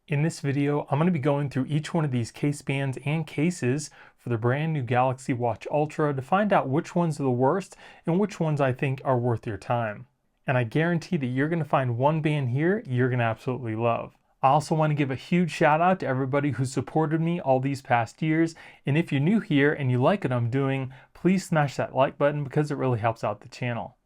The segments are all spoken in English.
In this video, I'm going to be going through each one of these case bands and cases for the brand new Galaxy Watch Ultra to find out which ones are the worst and which ones I think are worth your time. And I guarantee that you're going to find one band here you're going to absolutely love. I also want to give a huge shout out to everybody who supported me all these past years. And if you're new here and you like what I'm doing, please smash that like button because it really helps out the channel.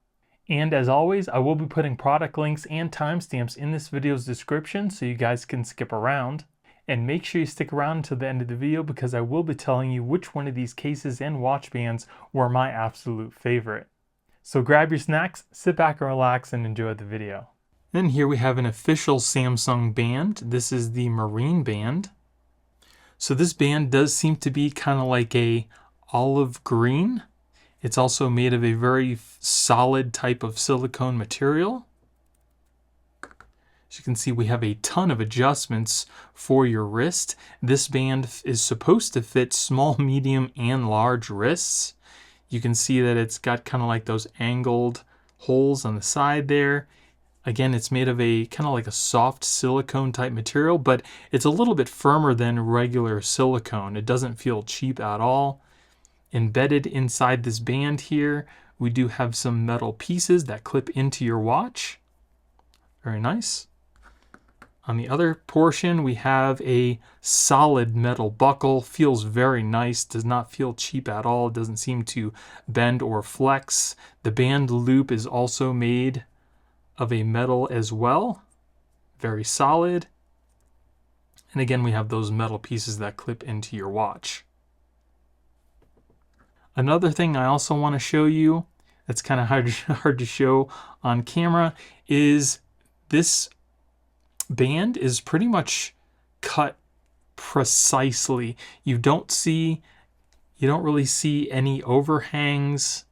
And as always, I will be putting product links and timestamps in this video's description so you guys can skip around. And make sure you stick around until the end of the video because I will be telling you which one of these cases and watch bands were my absolute favorite. So grab your snacks, sit back and relax and enjoy the video. Then here we have an official Samsung band. This is the Marine band. So this band does seem to be kind of like a olive green. It's also made of a very solid type of silicone material. As you can see, we have a ton of adjustments for your wrist. This band is supposed to fit small, medium, and large wrists. You can see that it's got kind of like those angled holes on the side there. Again, it's made of a kind of like a soft silicone type material, but it's a little bit firmer than regular silicone. It doesn't feel cheap at all. Embedded inside this band here, we do have some metal pieces that clip into your watch. Very nice. On the other portion, we have a solid metal buckle. Feels very nice, does not feel cheap at all. It doesn't seem to bend or flex. The band loop is also made of a metal as well. Very solid. And again, we have those metal pieces that clip into your watch. Another thing I also want to show you that's kind of hard to show on camera is this band is pretty much cut precisely. You don't really see any overhangs,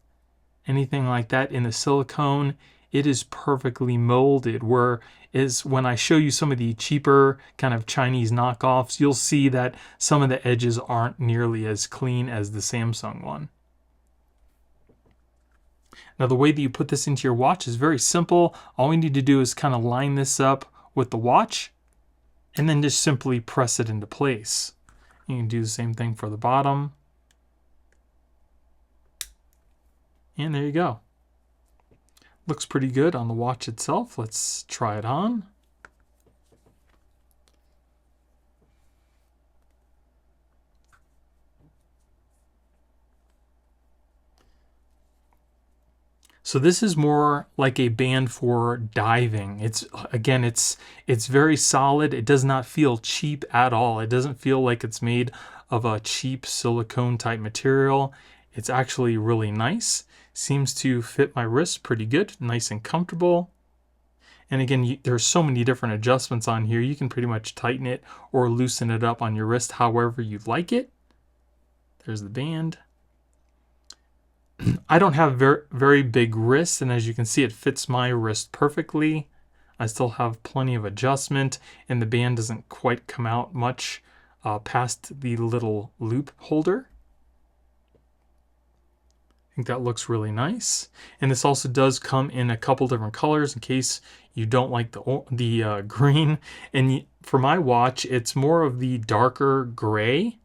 anything like that in the silicone. It is perfectly molded, whereas when I show you some of the cheaper kind of Chinese knockoffs, you'll see that some of the edges aren't nearly as clean as the Samsung one. Now the way that you put this into your watch is very simple. All we need to do is kind of line this up with the watch and then just simply press it into place. You can do the same thing for the bottom. And there you go. Looks pretty good on the watch itself. Let's try it on. So this is more like a band for diving. It's very solid. It does not feel cheap at all. It doesn't feel like it's made of a cheap silicone type material. It's actually really nice. Seems to fit my wrist pretty good, nice and comfortable. And again, there's so many different adjustments on here. You can pretty much tighten it or loosen it up on your wrist however you like it. There's the band. I don't have very big wrists, and as you can see, it fits my wrist perfectly. I still have plenty of adjustment, and the band doesn't quite come out much past the little loop holder. I think that looks really nice. And this also does come in a couple different colors in case you don't like the green. And for my watch, it's more of the darker gray,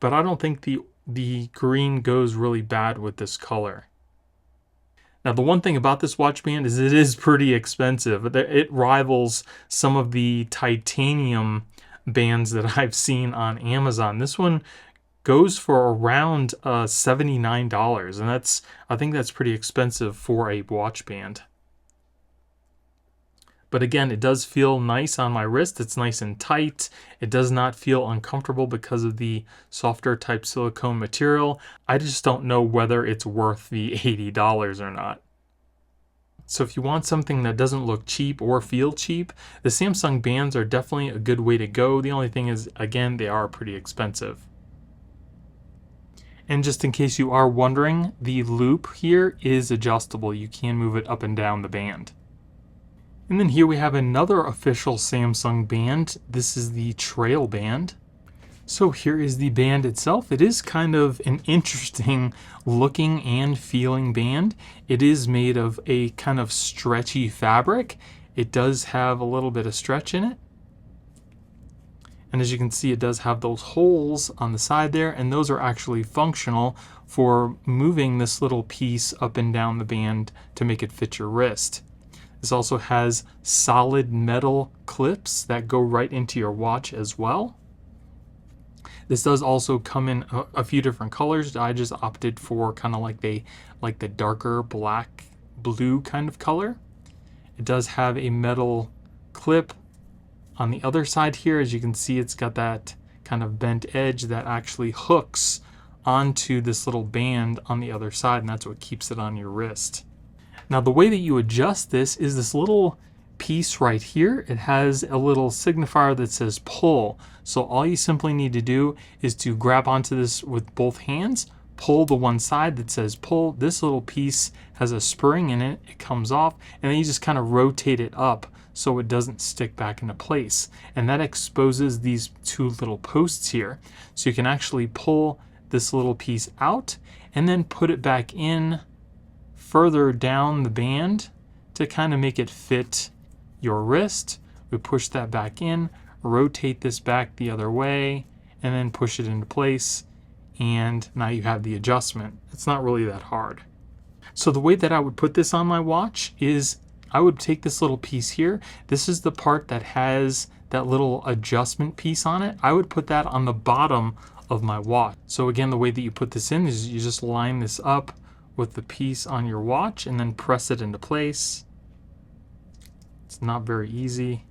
but I don't think the green goes really bad with this color. Now the one thing about this watch band is it is pretty expensive. It rivals some of the titanium bands that I've seen on Amazon. This one goes for around $79, and I think that's pretty expensive for a watch band. But again, it does feel nice on my wrist. It's nice and tight. It does not feel uncomfortable because of the softer type silicone material. I just don't know whether it's worth the $80 or not. So if you want something that doesn't look cheap or feel cheap, the Samsung bands are definitely a good way to go. The only thing is, again, they are pretty expensive. And just in case you are wondering, the loop here is adjustable. You can move it up and down the band. And then here we have another official Samsung band. This is the Trail band. So here is the band itself. It is kind of an interesting looking and feeling band. It is made of a kind of stretchy fabric. It does have a little bit of stretch in it. And as you can see, it does have those holes on the side there, and those are actually functional for moving this little piece up and down the band to make it fit your wrist. This also has solid metal clips that go right into your watch as well. This does also come in a few different colors. I just opted for kind of like the darker black blue kind of color. It does have a metal clip on the other side here. As you can see, it's got that kind of bent edge that actually hooks onto this little band on the other side, and that's what keeps it on your wrist. Now the way that you adjust this is this little piece right here. It has a little signifier that says pull. So all you simply need to do is to grab onto this with both hands, pull the one side that says pull. This little piece has a spring in it. It comes off, and then you just kind of rotate it up so it doesn't stick back into place. And that exposes these two little posts here. So you can actually pull this little piece out and then put it back in further down the band to kind of make it fit your wrist. We push that back in, rotate this back the other way, and then push it into place. And now you have the adjustment. It's not really that hard. So the way that I would put this on my watch is I would take this little piece here. This is the part that has that little adjustment piece on it. I would put that on the bottom of my watch. So again, the way that you put this in is you just line this up with the piece on your watch and then press it into place. It's not very easy.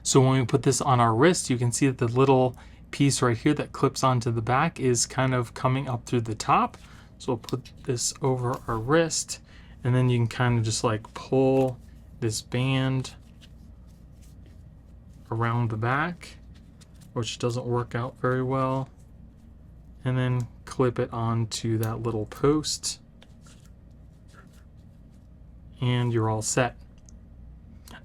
So when we put this on our wrist, you can see that the little piece right here that clips onto the back is kind of coming up through the top. So we'll put this over our wrist, and then you can kind of just like pull this band around the back, which doesn't work out very well, and then clip it onto that little post, and you're all set.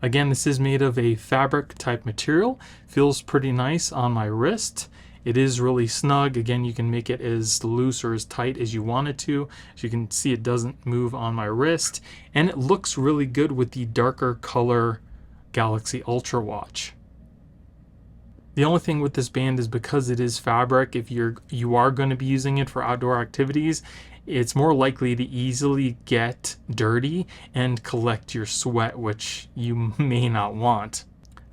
Again, this is made of a fabric type material. Feels pretty nice on my wrist. It is really snug. Again, you can make it as loose or as tight as you want it to. As you can see, it doesn't move on my wrist, and it looks really good with the darker color Galaxy Ultra watch. The only thing with this band is because it is fabric, if you are going to be using it for outdoor activities, it's more likely to easily get dirty and collect your sweat, which you may not want.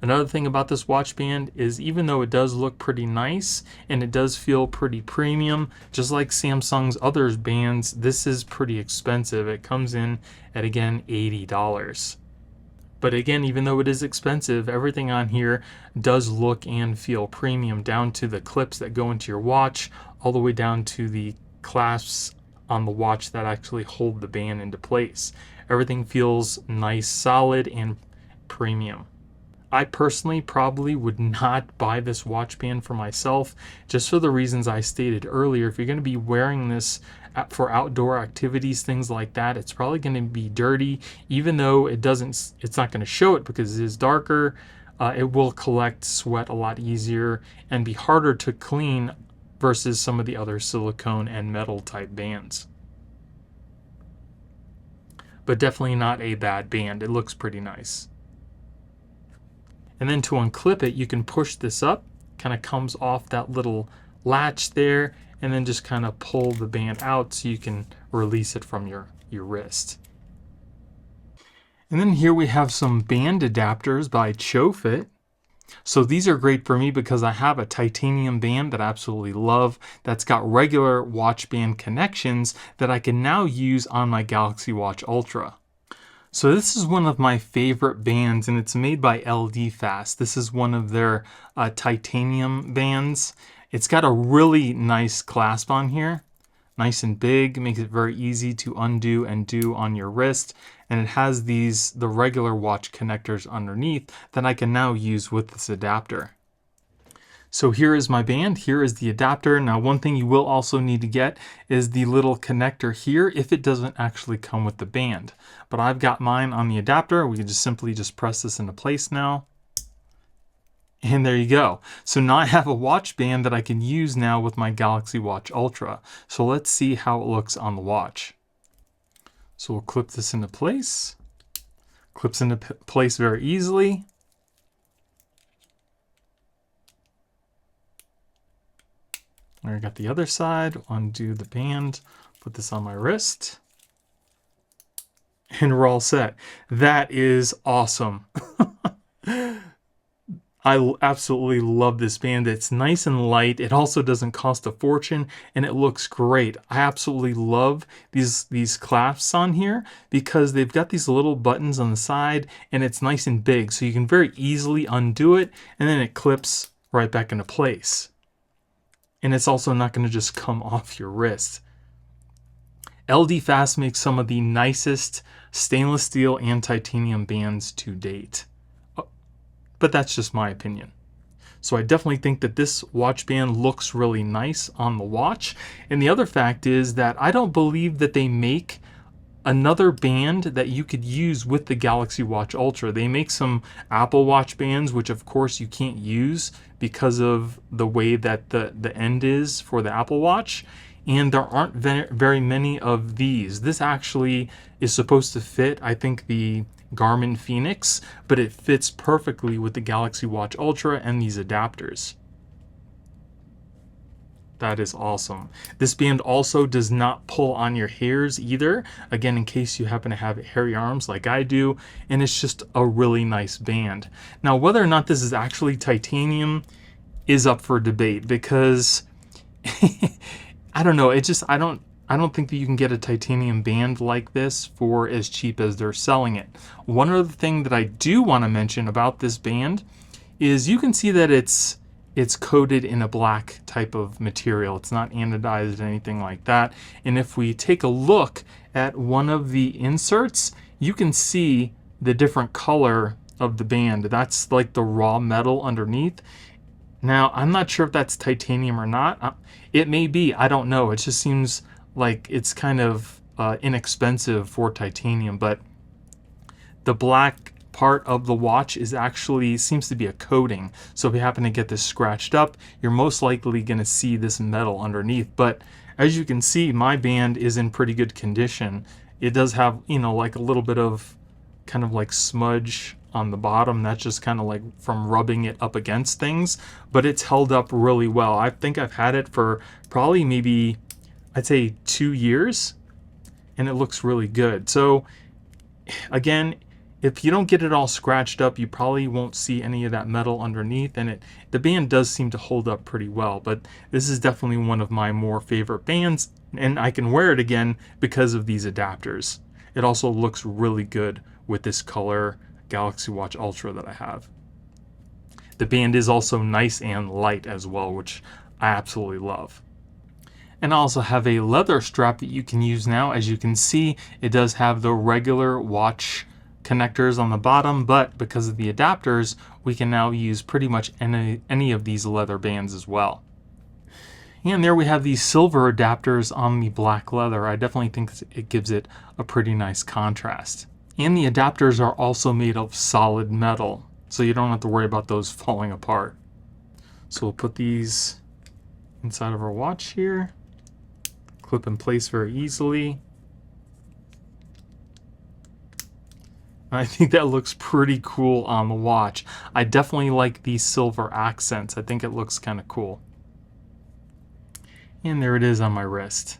Another thing about this watch band is even though it does look pretty nice and it does feel pretty premium, just like Samsung's other bands, this is pretty expensive. It comes in at, again, $80. But again, even though it is expensive, everything on here does look and feel premium, down to the clips that go into your watch, all the way down to the clasps on the watch that actually hold the band into place. Everything feels nice, solid, and premium. I personally probably would not buy this watch band for myself, just for the reasons I stated earlier. If you're going to be wearing this for outdoor activities, things like that, it's probably going to be dirty. Even though it's not going to show it because it is darker, it will collect sweat a lot easier and be harder to clean versus some of the other silicone and metal type bands. But definitely not a bad band. It looks pretty nice. And then to unclip it, you can push this up, kind of comes off that little latch there, and then just kind of pull the band out so you can release it from your wrist. And then here we have some band adapters by CHOFIT. So these are great for me because I have a titanium band that I absolutely love that's got regular watch band connections that I can now use on my Galaxy Watch Ultra. So this is one of my favorite bands, and it's made by LD Fast. This is one of their titanium bands. It's got a really nice clasp on here. nice and big, makes it very easy to undo and do on your wrist. And it has the regular watch connectors underneath that I can now use with this adapter. So here is my band, here is the adapter. Now one thing you will also need to get is the little connector here if it doesn't actually come with the band. But I've got mine on the adapter. We can just simply press this into place now. And there you go. So now I have a watch band that I can use now with my Galaxy Watch Ultra. So let's see how it looks on the watch. So we'll clip this into place. Clips into place very easily. I got the other side, undo the band, put this on my wrist, and we're all set. That is awesome. I absolutely love this band. It's nice and light. It also doesn't cost a fortune, and it looks great. I absolutely love these clasps on here because they've got these little buttons on the side, and it's nice and big, so you can very easily undo it, and then it clips right back into place. And it's also not going to just come off your wrist. LD Fast makes some of the nicest stainless steel and titanium bands to date. But that's just my opinion. So I definitely think that this watch band looks really nice on the watch. And the other fact is that I don't believe that they make another band that you could use with the Galaxy Watch Ultra. They make some Apple Watch bands, which of course you can't use because of the way that the end is for the Apple Watch. And there aren't very many of these. This actually is supposed to fit, I think, the Garmin Fenix, but it fits perfectly with the Galaxy Watch Ultra and these adapters. That is awesome. This band also does not pull on your hairs either. Again, in case you happen to have hairy arms like I do, and it's just a really nice band. Now, whether or not this is actually titanium is up for debate because I don't know. I don't think that you can get a titanium band like this for as cheap as they're selling it. One other thing that I do want to mention about this band is you can see that it's coated in a black type of material. It's not anodized or anything like that. And if we take a look at one of the inserts, you can see the different color of the band. That's like the raw metal underneath. Now, I'm not sure if that's titanium or not. It may be, I don't know. It just seems like it's kind of inexpensive for titanium, but the black part of the watch is actually seems to be a coating. So if you happen to get this scratched up, you're most likely going to see this metal underneath. But as you can see, my band is in pretty good condition. It does have, you know, like a little bit of kind of like smudge on the bottom. That's just kind of like from rubbing it up against things, but it's held up really well. I think I've had it for probably maybe, I'd say 2 years, and it looks really good. So again, if you don't get it all scratched up, you probably won't see any of that metal underneath, and the band does seem to hold up pretty well. But this is definitely one of my more favorite bands, and I can wear it again because of these adapters. It also looks really good with this color Galaxy Watch Ultra that I have. The band is also nice and light as well, which I absolutely love. And I also have a leather strap that you can use now. As you can see, it does have the regular watch connectors on the bottom, but because of the adapters, we can now use pretty much any of these leather bands as well. And there we have these silver adapters on the black leather. I definitely think it gives it a pretty nice contrast. And the adapters are also made of solid metal, so you don't have to worry about those falling apart. So we'll put these inside of our watch here, clip in place very easily. I think that looks pretty cool on the watch. I definitely like these silver accents. I think it looks kind of cool. And there it is on my wrist.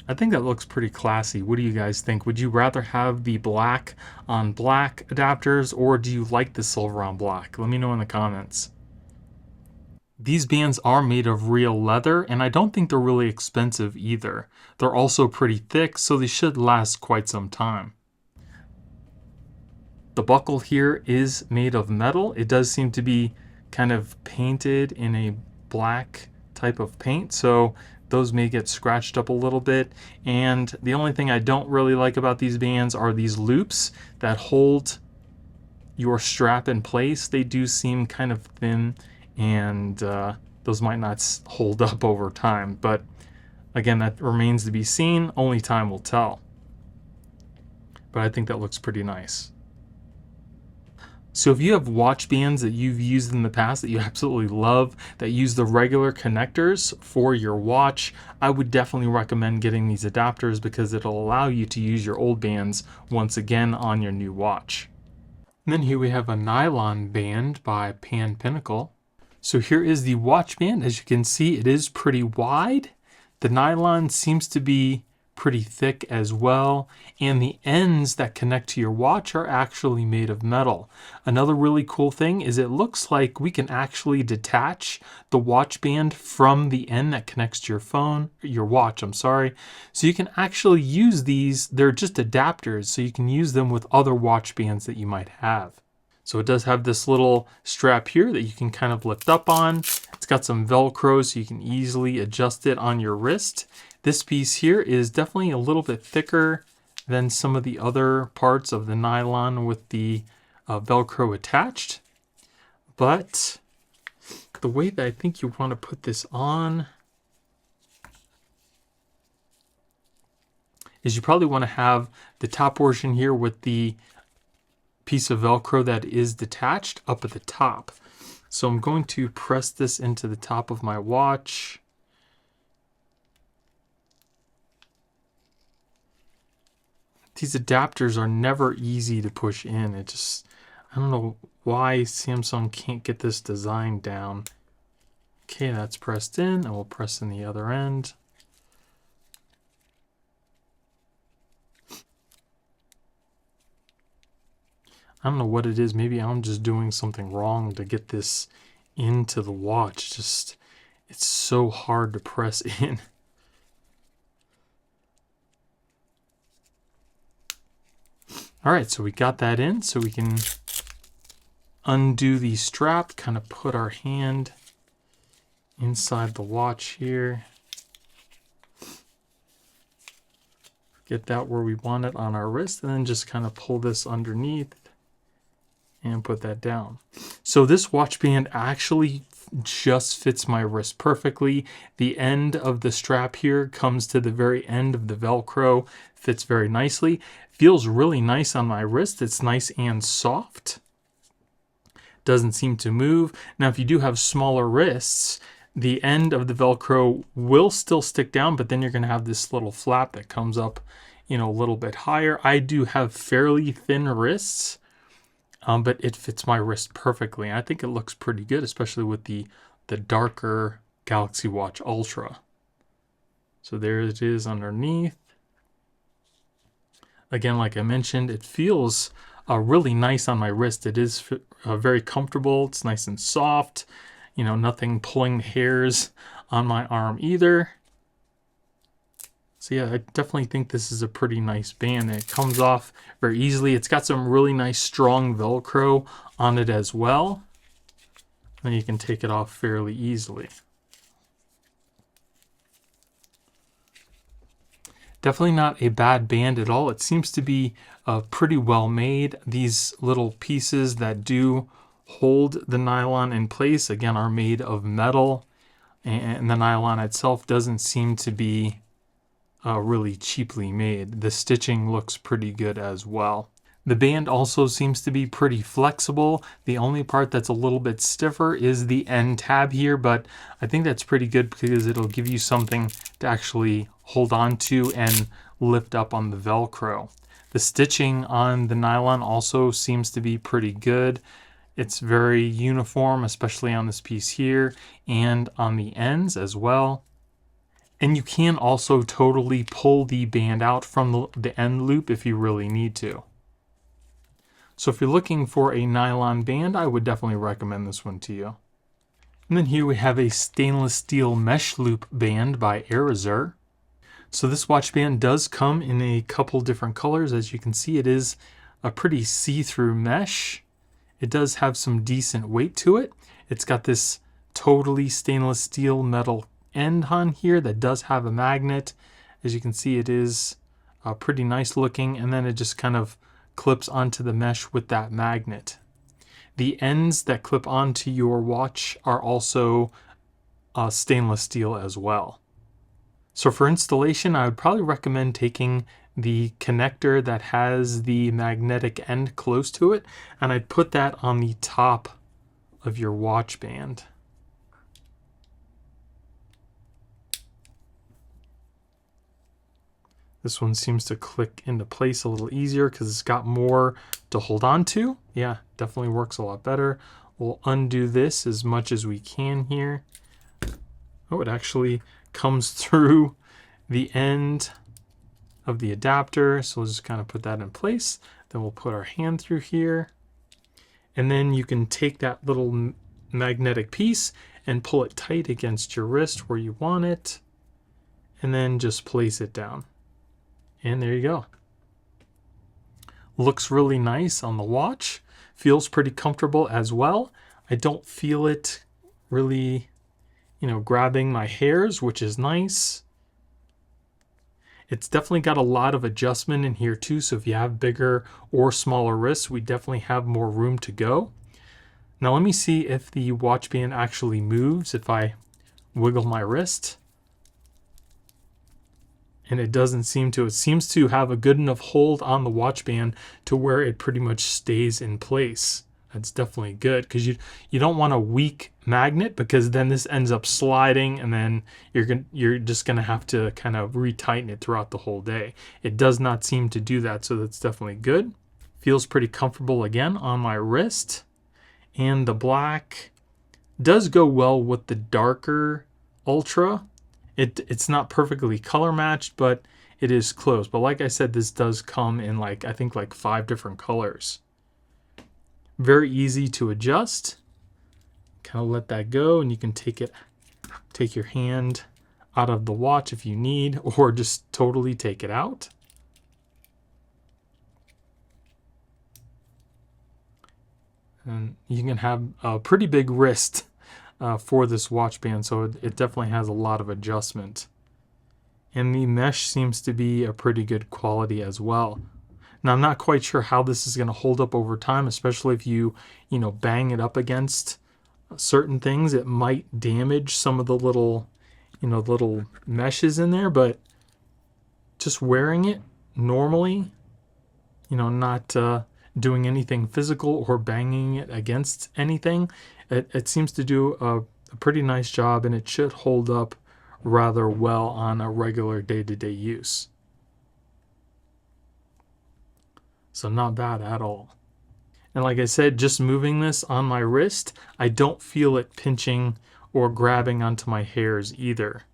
I think that looks pretty classy. What do you guys think? Would you rather have the black on black adapters, or do you like the silver on black? Let me know in the comments. These bands are made of real leather, and I don't think they're really expensive either. They're also pretty thick, so they should last quite some time. The buckle here is made of metal. It does seem to be kind of painted in a black type of paint, so those may get scratched up a little bit. And the only thing I don't really like about these bands are these loops that hold your strap in place. They do seem kind of thin, and those might not hold up over time. But again, that remains to be seen. Only time will tell. But I think that looks pretty nice. So if you have watch bands that you've used in the past that you absolutely love, that use the regular connectors for your watch, I would definitely recommend getting these adapters because it'll allow you to use your old bands once again on your new watch. And then here we have a nylon band by PANPINNACLE. So here is the watch band. As you can see, it is pretty wide. The nylon seems to be pretty thick as well, and the ends that connect to your watch are actually made of metal. Another really cool thing is it looks like we can actually detach the watch band from the end that connects to your watch, so you can actually use these. They're just adapters, so you can use them with other watch bands that you might have. So it does have this little strap here that you can kind of lift up on. It's got some Velcro so you can easily adjust it on your wrist. This piece here is definitely a little bit thicker than some of the other parts of the nylon with the Velcro attached. But the way that I think you want to put this on is you probably want to have the top portion here with the piece of Velcro that is detached up at the top. So I'm going to press this into the top of my watch. These adapters are never easy to push in. I don't know why Samsung can't get this design down. Okay, that's pressed in, and we'll press in the other end. I don't know what it is. Maybe I'm just doing something wrong to get this into the watch. It's so hard to press in. All right, so we got that in, so we can undo the strap, kind of put our hand inside the watch here. Get that where we want it on our wrist, and then just kind of pull this underneath and put that down. So this watch band actually just fits my wrist perfectly. The end of the strap here comes to the very end of the Velcro, fits very nicely. Feels really nice on my wrist. It's nice and soft. Doesn't seem to move. Now, if you do have smaller wrists, the end of the Velcro will still stick down, but then you're going to have this little flap that comes up, a little bit higher. I do have fairly thin wrists, but it fits my wrist perfectly. I think it looks pretty good, especially with the darker Galaxy Watch Ultra. So there it is underneath. Again, like I mentioned, it feels really nice on my wrist. It is very comfortable. It's nice and soft. Nothing pulling hairs on my arm either. So yeah, I definitely think this is a pretty nice band. It comes off very easily. It's got some really nice strong Velcro on it as well. Then you can take it off fairly easily. Definitely not a bad band at all. It seems to be pretty well made. These little pieces that do hold the nylon in place, again, are made of metal. And the nylon itself doesn't seem to be really cheaply made. The stitching looks pretty good as well. The band also seems to be pretty flexible. The only part that's a little bit stiffer is the end tab here, but I think that's pretty good because it'll give you something to actually hold on to and lift up on the Velcro. The stitching on the nylon also seems to be pretty good. It's very uniform, especially on this piece here and on the ends as well. And you can also totally pull the band out from the end loop if you really need to. So if you're looking for a nylon band, I would definitely recommend this one to you. And then here we have a stainless steel mesh loop band by AREZIIR. So this watch band does come in a couple different colors. As you can see, it is a pretty see-through mesh. It does have some decent weight to it. It's got this totally stainless steel metal end on here that does have a magnet. As you can see, it is pretty nice looking, and then it just kind of clips onto the mesh with that magnet. The ends that clip onto your watch are also stainless steel as well. So for installation, I would probably recommend taking the connector that has the magnetic end close to it, and I'd put that on the top of your watch band. This one seems to click into place a little easier because it's got more to hold on to. Yeah, definitely works a lot better. We'll undo this as much as we can here. Oh, it actually comes through the end of the adapter. So we'll just kind of put that in place. Then we'll put our hand through here. And then you can take that little magnetic piece and pull it tight against your wrist where you want it. And then just place it down. And there you go. Looks really nice on the watch. Feels pretty comfortable as well. I don't feel it really, grabbing my hairs, which is nice. It's definitely got a lot of adjustment in here too. So if you have bigger or smaller wrists, we definitely have more room to go. Now let me see if the watch band actually moves if I wiggle my wrist. And it doesn't seem to. It seems to have a good enough hold on the watch band to where it pretty much stays in place. That's definitely good, because you don't want a weak magnet, because then this ends up sliding, and then you're just gonna have to kind of retighten it throughout the whole day. It does not seem to do that, so that's definitely good. Feels pretty comfortable again on my wrist, and the black does go well with the darker Ultra. It's not perfectly color matched, but it is close. But like I said, this does come in I think 5 different colors. Very easy to adjust. Kind of let that go, and you can take your hand out of the watch if you need, or just totally take it out. And you can have a pretty big wrist for this watch band, so it definitely has a lot of adjustment. And the mesh seems to be a pretty good quality as well. Now I'm not quite sure how this is going to hold up over time, especially if you bang it up against certain things. It might damage some of the little meshes in there, but just wearing it normally, not doing anything physical or banging it against anything, it seems to do a pretty nice job, and it should hold up rather well on a regular day-to-day use. So not bad at all. And like I said, just moving this on my wrist, I don't feel it pinching or grabbing onto my hairs either.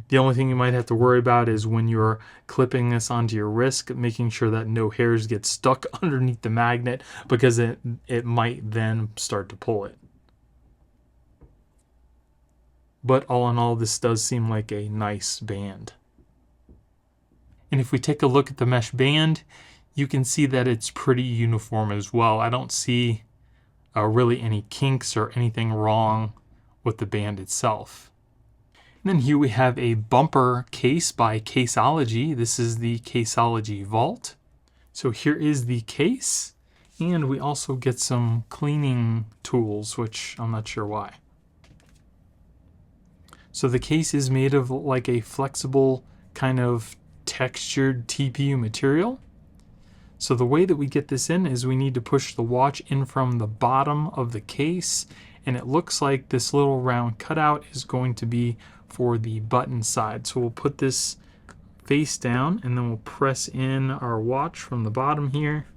The only thing you might have to worry about is when you're clipping this onto your wrist, making sure that no hairs get stuck underneath the magnet, because it might then start to pull it. But all in all, this does seem like a nice band. And if we take a look at the mesh band, you can see that it's pretty uniform as well. I don't see really any kinks or anything wrong with the band itself. And then here we have a bumper case by CASEOLOGY. This is the CASEOLOGY Vault. So here is the case, and we also get some cleaning tools, which I'm not sure why. So the case is made of like a flexible kind of textured TPU material. So the way that we get this in is we need to push the watch in from the bottom of the case, and it looks like this little round cutout is going to be for the button side. So we'll put this face down, and then we'll press in our watch from the bottom here.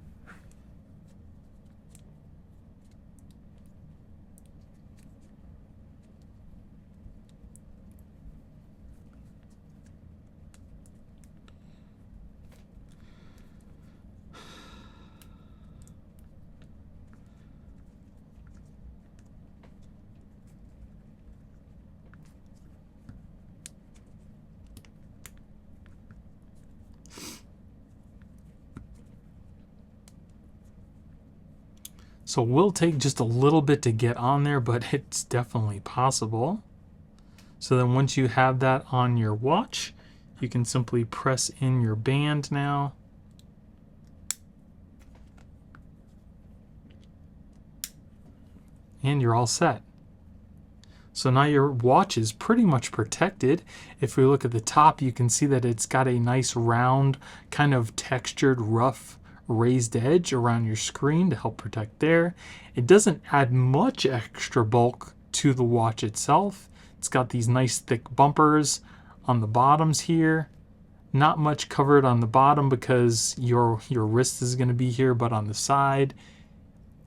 So it will take just a little bit to get on there, but it's definitely possible. So then once you have that on your watch, you can simply press in your band now. And you're all set. So now your watch is pretty much protected. If we look at the top, you can see that it's got a nice round, kind of textured, rough, raised edge around your screen to help protect there. It doesn't add much extra bulk to the watch itself. It's got these nice thick bumpers on the bottoms here. Not much covered on the bottom because your wrist is going to be here, but on the side,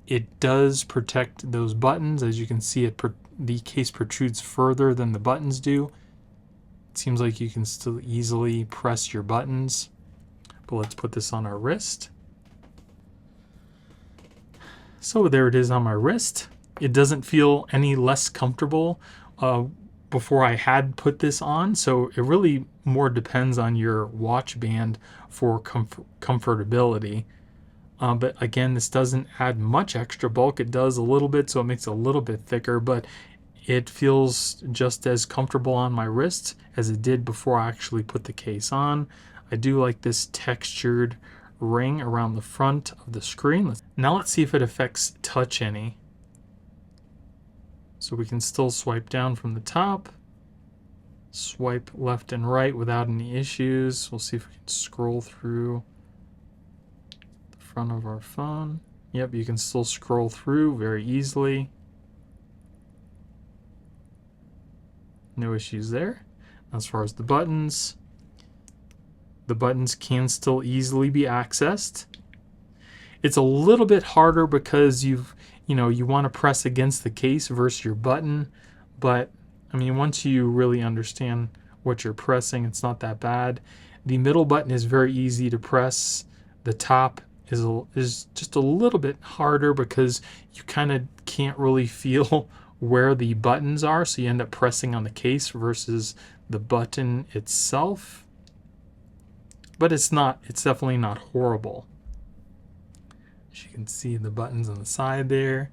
it does protect those buttons. As you can see, the case protrudes further than the buttons do. It seems like you can still easily press your buttons. But let's put this on our wrist. So there it is on my wrist. It doesn't feel any less comfortable before I had put this on. So it really more depends on your watch band for comfortability. But again, this doesn't add much extra bulk. It does a little bit, so it makes it a little bit thicker, but it feels just as comfortable on my wrist as it did before I actually put the case on. I do like this textured ring around the front of the screen. Now let's see if it affects touch any. So we can still swipe down from the top, swipe left and right without any issues. We'll see if we can scroll through front of our phone. Yep, you can still scroll through very easily. No issues there. As far as the buttons can still easily be accessed. It's a little bit harder because you want to press against the case versus your button, but I mean, once you really understand what you're pressing, it's not that bad. The middle button is very easy to press. The top is just a little bit harder because you kind of can't really feel where the buttons are, so you end up pressing on the case versus the button itself. But it's definitely not horrible. As you can see, the buttons on the side there,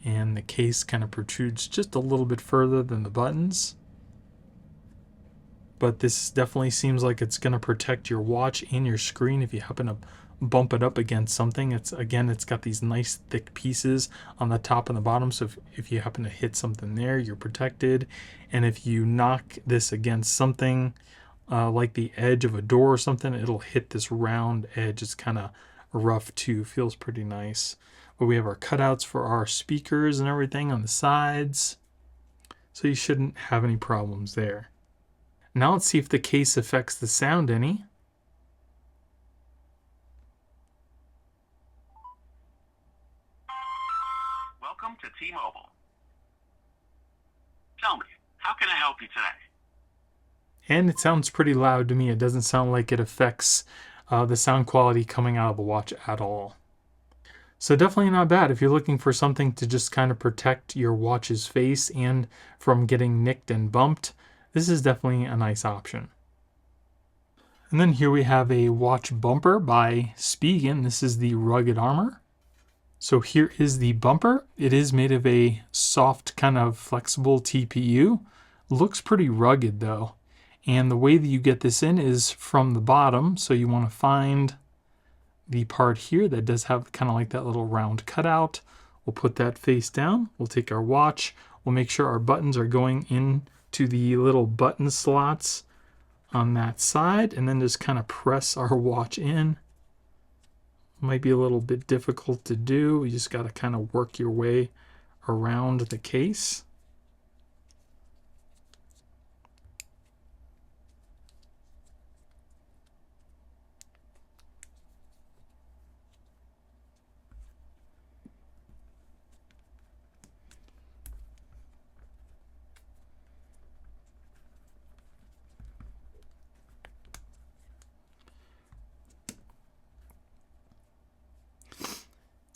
and the case kind of protrudes just a little bit further than the buttons. But this definitely seems like it's going to protect your watch and your screen if you happen to bump it up against something. It's got these nice thick pieces on the top and the bottom, so if you happen to hit something there, you're protected. And if you knock this against something like the edge of a door or something, it'll hit this round edge. It's kind of rough too, feels pretty nice. But we have our cutouts for our speakers and everything on the sides, so you shouldn't have any problems there. Now let's see if the case affects the sound any. Welcome to T-Mobile. Tell me, how can I help you today? And it sounds pretty loud to me. It doesn't sound like it affects the sound quality coming out of the watch at all. So definitely not bad if you're looking for something to just kind of protect your watch's face and from getting nicked and bumped. This is definitely a nice option. And then here we have a watch bumper by Spigen. This is the Rugged Armor. So here is the bumper. It is made of a soft kind of flexible TPU. Looks pretty rugged though. And the way that you get this in is from the bottom. So you want to find the part here that does have kind of like that little round cutout. We'll put that face down. We'll take our watch. We'll make sure our buttons are going into the little button slots on that side, and then just kind of press our watch in. Might be a little bit difficult to do. You just got to kind of work your way around the case.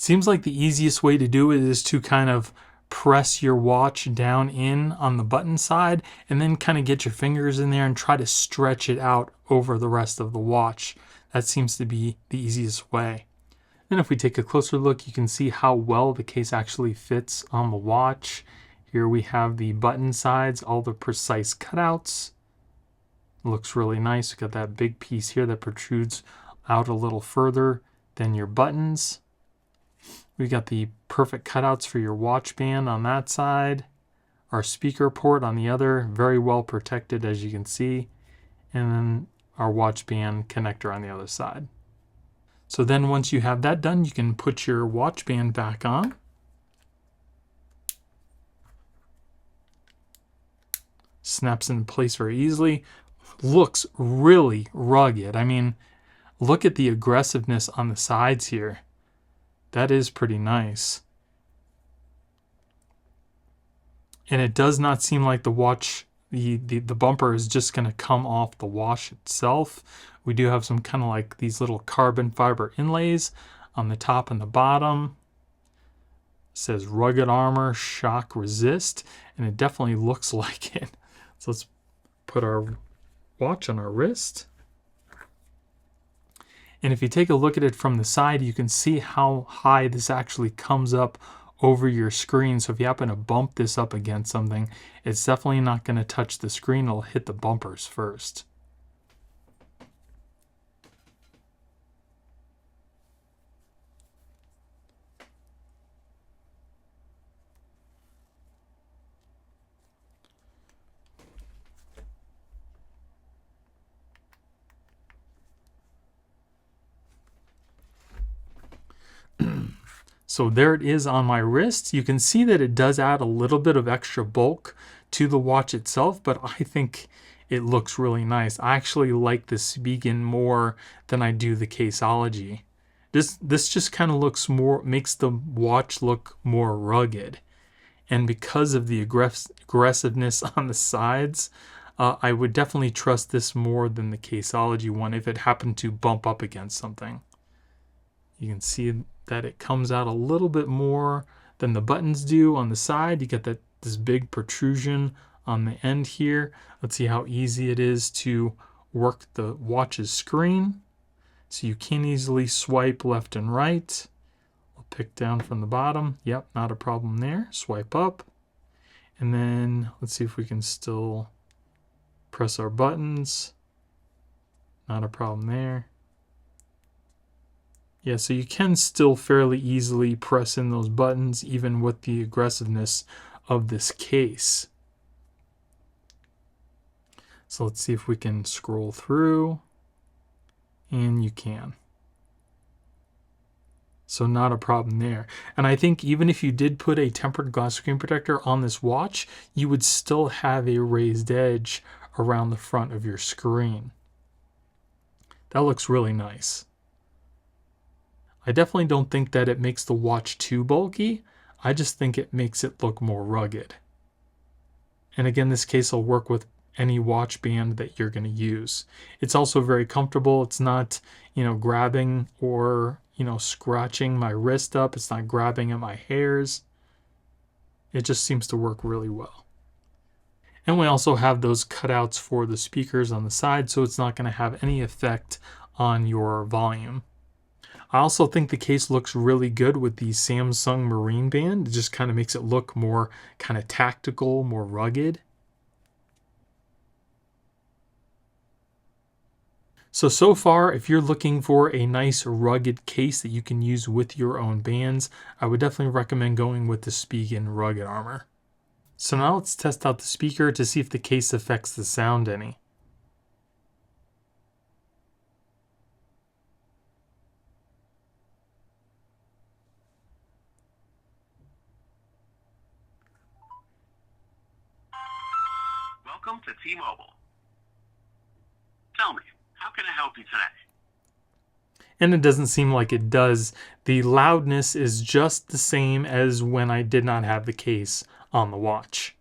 Seems like the easiest way to do it is to kind of press your watch down in on the button side and then kind of get your fingers in there and try to stretch it out over the rest of the watch. That seems to be the easiest way. Then if we take a closer look, you can see how well the case actually fits on the watch. Here we have the button sides, all the precise cutouts. Looks really nice. We've got that big piece here that protrudes out a little further than your buttons. We got the perfect cutouts for your watch band on that side. Our speaker port on the other, very well protected as you can see. And then our watch band connector on the other side. So then once you have that done, you can put your watch band back on. Snaps into place very easily. Looks really rugged. I mean, look at the aggressiveness on the sides here. That is pretty nice. And it does not seem like the watch, the bumper is just going to come off the watch itself. We do have some kind of like these little carbon fiber inlays on the top and the bottom. It says rugged armor, shock resist, and it definitely looks like it. So let's put our watch on our wrist. And if you take a look at it from the side, you can see how high this actually comes up over your screen. So if you happen to bump this up against something, it's definitely not going to touch the screen. It'll hit the bumpers first. So there it is on my wrist. You can see that it does add a little bit of extra bulk to the watch itself, but I think it looks really nice. I actually like the Spigen more than I do the CASEOLOGY. This just kind of looks more, makes the watch look more rugged. And because of the aggressiveness on the sides, I would definitely trust this more than the CASEOLOGY one if it happened to bump up against something. You can see that it comes out a little bit more than the buttons do on the side. You get this big protrusion on the end here. Let's see how easy it is to work the watch's screen. So you can easily swipe left and right. I'll pick down from the bottom. Yep, not a problem there. Swipe up. And then let's see if we can still press our buttons. Not a problem there. Yeah, so you can still fairly easily press in those buttons even with the aggressiveness of this case. So let's see if we can scroll through. And you can. So not a problem there. And I think even if you did put a tempered glass screen protector on this watch, you would still have a raised edge around the front of your screen. That looks really nice. I definitely don't think that it makes the watch too bulky. I just think it makes it look more rugged. And again, this case will work with any watch band that you're going to use. It's also very comfortable. It's not, grabbing or, scratching my wrist up. It's not grabbing at my hairs. It just seems to work really well. And we also have those cutouts for the speakers on the side, so it's not going to have any effect on your volume. I also think the case looks really good with the Samsung Marine Band. It just kind of makes it look more kind of tactical, more rugged. So far, if you're looking for a nice rugged case that you can use with your own bands, I would definitely recommend going with the Spigen Rugged Armor. So now let's test out the speaker to see if the case affects the sound any. Welcome to T-Mobile. Tell me, how can I help you today? And it doesn't seem like it does. The loudness is just the same as when I did not have the case on the watch.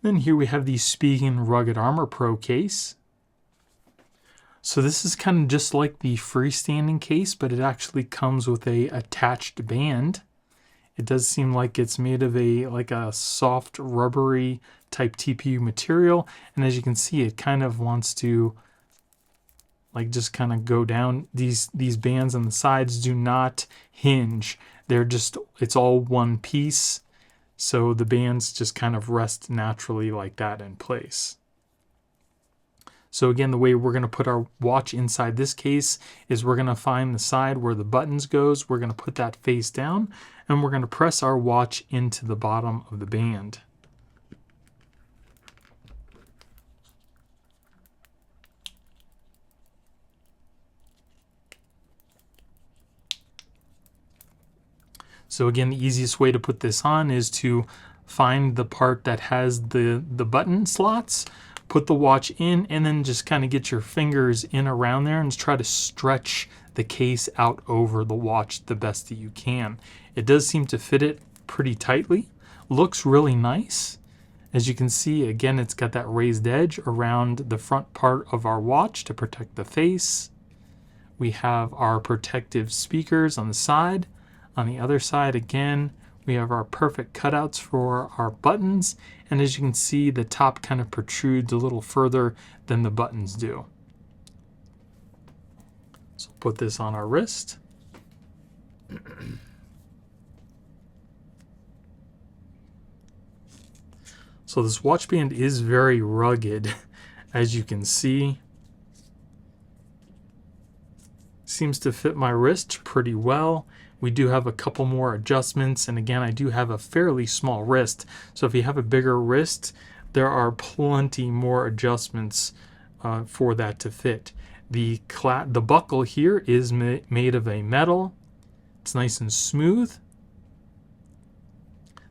Then here we have the Spigen Rugged Armor Pro case. So this is kind of just like the freestanding case, but it actually comes with a attached band. It does seem like it's made of a soft rubbery type TPU material, and as you can see, it kind of wants to just kind of go down. These bands on the sides do not hinge. It's all one piece. so the bands just kind of rest naturally like that in place. So again, the way we're going to put our watch inside this case is we're going to find the side where the buttons goes. We're going to put that face down, and we're going to press our watch into the bottom of the band. So again, the easiest way to put this on is to find the part that has the button slots, put the watch in, and then just kind of get your fingers in around there and try to stretch the case out over the watch the best that you can. It does seem to fit it pretty tightly. Looks really nice. As you can see, again, it's got that raised edge around the front part of our watch to protect the face. We have our protective speakers on the side. On the other side, again, we have our perfect cutouts for our buttons, and as you can see, the top kind of protrudes a little further than the buttons do. So put this on our wrist. So this watch band is very rugged, as you can see. Seems to fit my wrist pretty well. We do have a couple more adjustments, and again, I do have a fairly small wrist, so if you have a bigger wrist, there are plenty more adjustments for that to fit. The buckle here is made of a metal. It's nice and smooth.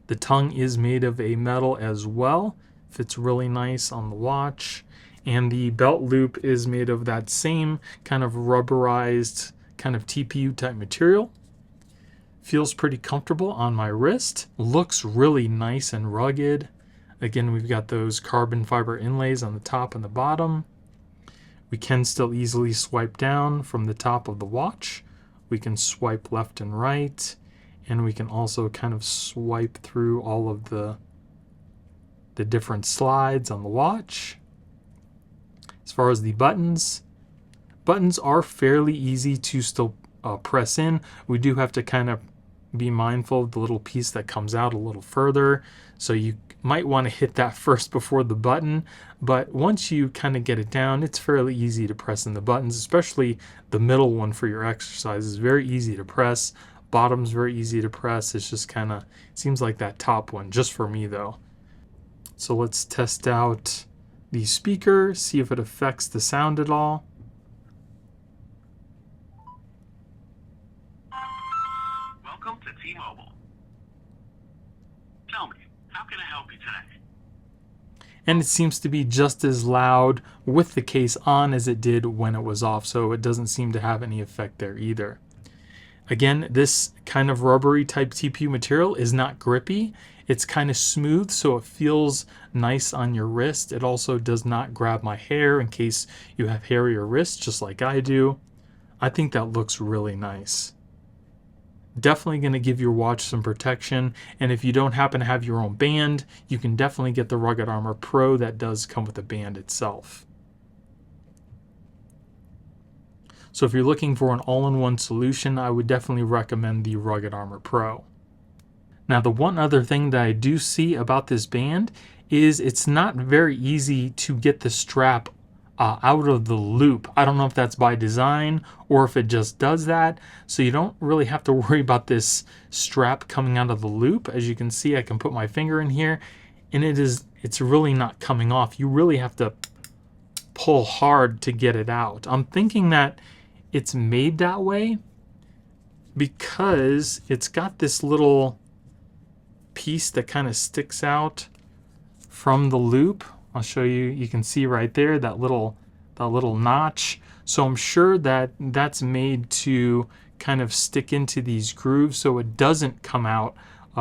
The tongue is made of a metal as well. Fits really nice on the watch. And the belt loop is made of that same kind of rubberized kind of TPU type material. Feels pretty comfortable on my wrist. Looks really nice and rugged. Again, we've got those carbon fiber inlays on the top and the bottom. We can still easily swipe down from the top of the watch. We can swipe left and right, and we can also kind of swipe through all of the different slides on the watch. As far as the buttons are fairly easy to still press in. We do have to kind of be mindful of the little piece that comes out a little further, so you might want to hit that first before the button, but once you kind of get it down, it's fairly easy to press in the buttons, especially the middle one for your exercise is very easy to press. Bottom's very easy to press. It's just kind of seems like that top one, just for me though. So let's test out the speaker, see if it affects the sound at all. Welcome to T-Mobile. Tell me, how can I help you today? And it seems to be just as loud with the case on as it did when it was off, so it doesn't seem to have any effect there either. Again, this kind of rubbery type TPU material is not grippy. It's kind of smooth, so it feels nice on your wrist. It also does not grab my hair in case you have hairier wrists, just like I do. I think that looks really nice. Definitely going to give your watch some protection, and if you don't happen to have your own band, you can definitely get the Rugged Armor Pro that does come with the band itself. So if you're looking for an all-in-one solution, I would definitely recommend the Rugged Armor Pro. Now, the one other thing that I do see about this band is it's not very easy to get the strap out of the loop. I don't know if that's by design or if it just does that. So you don't really have to worry about this strap coming out of the loop. As you can see, I can put my finger in here and it's really not coming off. You really have to pull hard to get it out. I'm thinking that it's made that way because it's got this little piece that kind of sticks out from the loop. I'll show you. You can see right there that little notch. So I'm sure that that's made to kind of stick into these grooves so it doesn't come out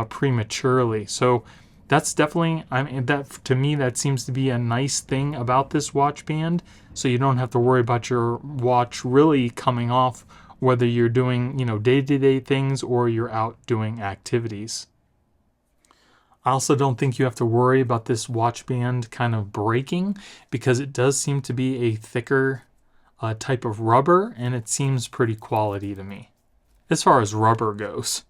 prematurely. So that's definitely, I mean, that to me that seems to be a nice thing about this watch band. So you don't have to worry about your watch really coming off, whether you're doing, you know, day-to-day things or you're out doing activities. I also don't think you have to worry about this watch band kind of breaking because it does seem to be a thicker type of rubber, and it seems pretty quality to me as far as rubber goes.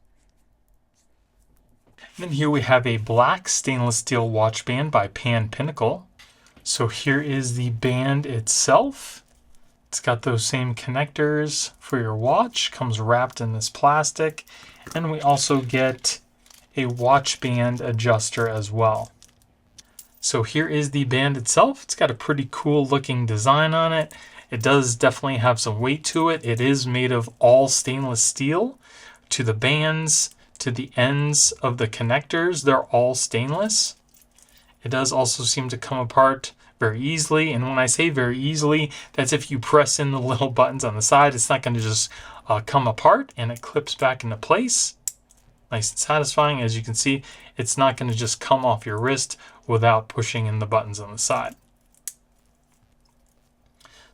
And then here we have a black stainless steel watch band by PANPINNACLE. So here is the band itself. It's got those same connectors for your watch, comes wrapped in this plastic, and we also get a watch band adjuster as well. So here is the band itself. It's got a pretty cool looking design on it. It does definitely have some weight to it. It is made of all stainless steel. To the bands, to the ends of the connectors, they're all stainless. It does also seem to come apart very easily, and when I say very easily, that's if you press in the little buttons on the side. It's not going to just come apart, and it clips back into place. Nice and satisfying. As you can see, it's not going to just come off your wrist without pushing in the buttons on the side.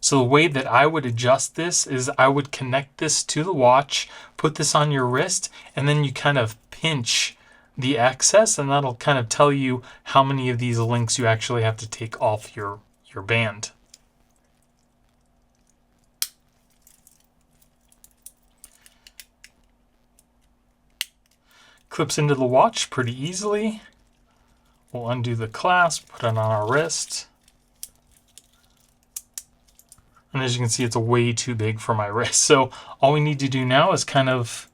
So the way that I would adjust this is I would connect this to the watch, put this on your wrist, and then you kind of pinch the excess, and that'll kind of tell you how many of these links you actually have to take off your band. Clips into the watch pretty easily. We'll undo the clasp, put it on our wrist. And as you can see, it's way too big for my wrist. So all we need to do now is kind of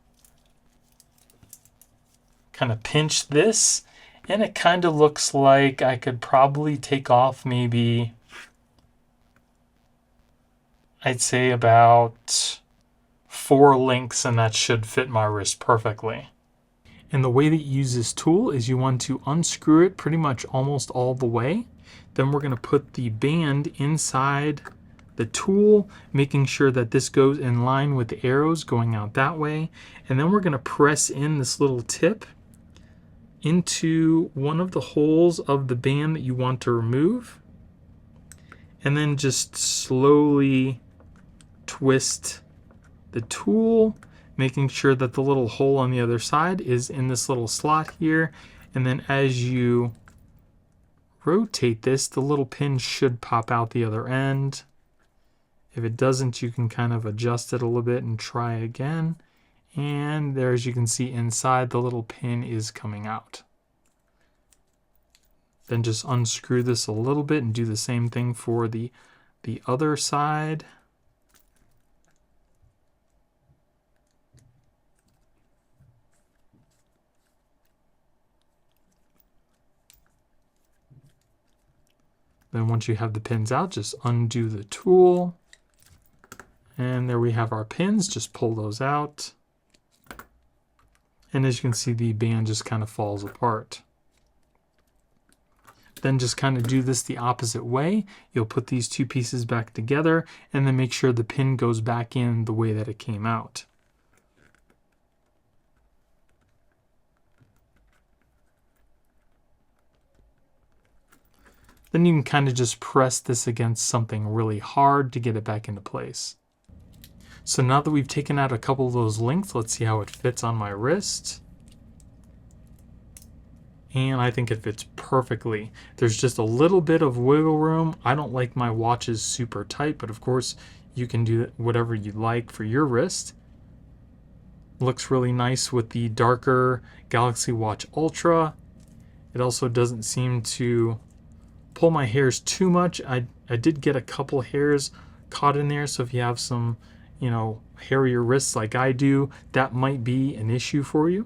pinch this, and it kind of looks like I could probably take off maybe, I'd say about 4 links, and that should fit my wrist perfectly. And the way that you use this tool is you want to unscrew it pretty much almost all the way. Then we're going to put the band inside the tool, making sure that this goes in line with the arrows going out that way. And then we're going to press in this little tip into one of the holes of the band that you want to remove, and then just slowly twist the tool, making sure that the little hole on the other side is in this little slot here. And then as you rotate this, the little pin should pop out the other end. If it doesn't, you can kind of adjust it a little bit and try again. And there, as you can see inside, the little pin is coming out. Then just unscrew this a little bit and do the same thing for the other side. Then once you have the pins out, just undo the tool. And there we have our pins. Just pull those out. And as you can see, the band just kind of falls apart. Then just kind of do this the opposite way. You'll put these two pieces back together and then make sure the pin goes back in the way that it came out. Then you can kind of just press this against something really hard to get it back into place. So now that we've taken out a couple of those links, let's see how it fits on my wrist. And I think it fits perfectly. There's just a little bit of wiggle room. I don't like my watches super tight, but of course you can do whatever you like for your wrist. Looks really nice with the darker Galaxy Watch Ultra. It also doesn't seem to pull my hairs too much. I did get a couple hairs caught in there, so if you have some, hairier wrists like I do, that might be an issue for you.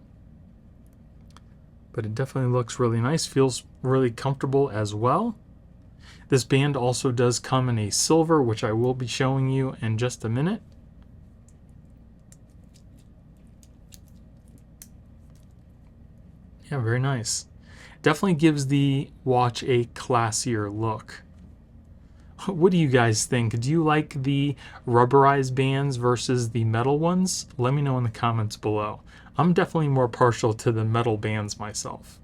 But it definitely looks really nice, feels really comfortable as well. This band also does come in a silver, which I will be showing you in just a minute. Yeah, very nice. Definitely gives the watch a classier look. What do you guys think? Do you like the rubberized bands versus the metal ones? Let me know in the comments below. I'm definitely more partial to the metal bands myself.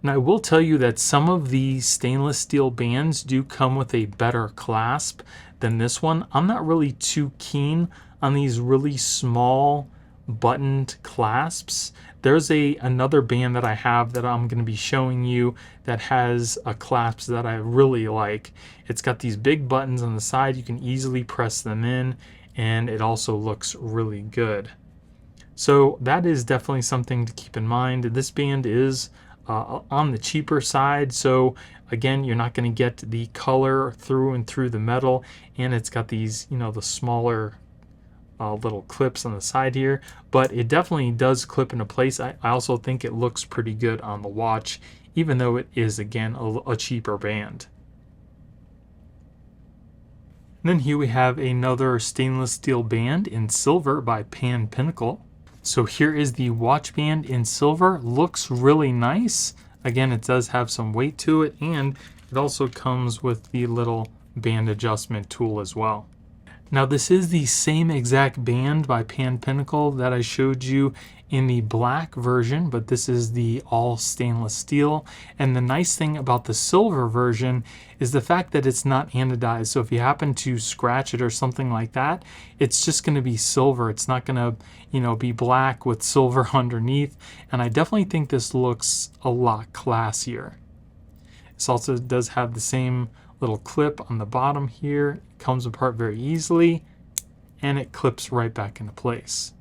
Now I will tell you that some of the stainless steel bands do come with a better clasp than this one. I'm not really too keen on these really small buttoned clasps. There's another band that I have that I'm going to be showing you that has a clasp that I really like. It's got these big buttons on the side. You can easily press them in, and it also looks really good. So that is definitely something to keep in mind. This band is on the cheaper side, so again, you're not going to get the color through and through the metal, and it's got these, you know, the smaller little clips on the side here, but it definitely does clip into place. I also think it looks pretty good on the watch, even though it is, again, a cheaper band. And then here we have another stainless steel band in silver by PANPINNACLE. So here is the watch band in silver. Looks really nice. Again, it does have some weight to it, and it also comes with the little band adjustment tool as well. Now this is the same exact band by PANPINNACLE that I showed you in the black version, but this is the all stainless steel. And the nice thing about the silver version is the fact that it's not anodized. So if you happen to scratch it or something like that, it's just going to be silver. It's not going to, you know, be black with silver underneath. And I definitely think this looks a lot classier. This also does have the same little clip on the bottom here. It comes apart very easily, and it clips right back into place.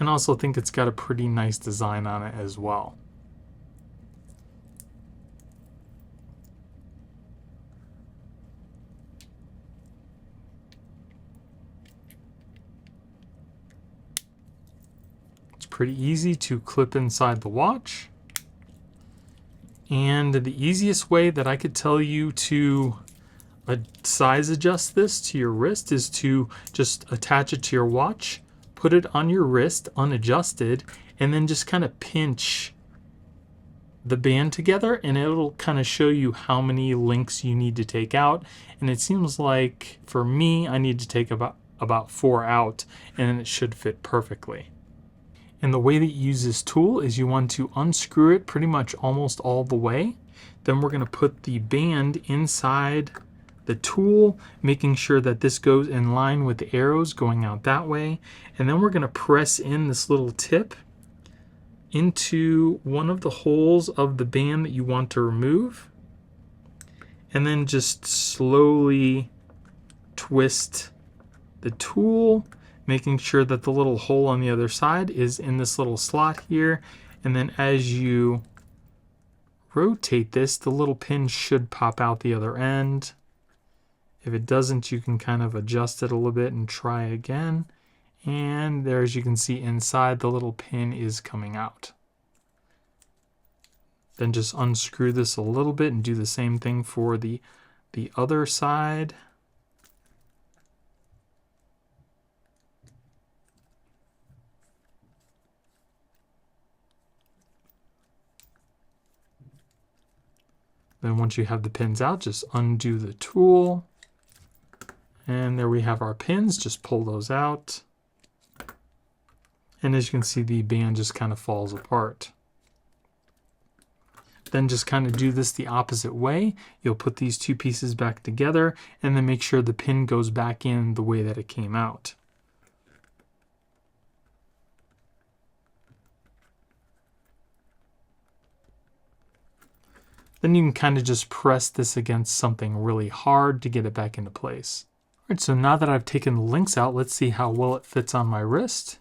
And I also think it's got a pretty nice design on it as well. It's pretty easy to clip inside the watch. And the easiest way that I could tell you to size adjust this to your wrist is to just attach it to your watch, put it on your wrist unadjusted, and then just kind of pinch the band together, and it'll kind of show you how many links you need to take out. And it seems like for me, I need to take about 4 out, and then it should fit perfectly. And the way that you use this tool is you want to unscrew it pretty much almost all the way. Then we're going to put the band inside the tool, making sure that this goes in line with the arrows going out that way. And then we're going to press in this little tip into one of the holes of the band that you want to remove. And then just slowly twist the tool, making sure that the little hole on the other side is in this little slot here. And then as you rotate this, the little pin should pop out the other end. If it doesn't, you can kind of adjust it a little bit and try again. And there, as you can see inside, the little pin is coming out. Then just unscrew this a little bit and do the same thing for the other side. Then once you have the pins out, just undo the tool. And there we have our pins. Just pull those out. And as you can see, the band just kind of falls apart. Then just kind of do this the opposite way. You'll put these two pieces back together and then make sure the pin goes back in the way that it came out. Then you can kind of just press this against something really hard to get it back into place. All right, so now that I've taken the links out, let's see how well it fits on my wrist.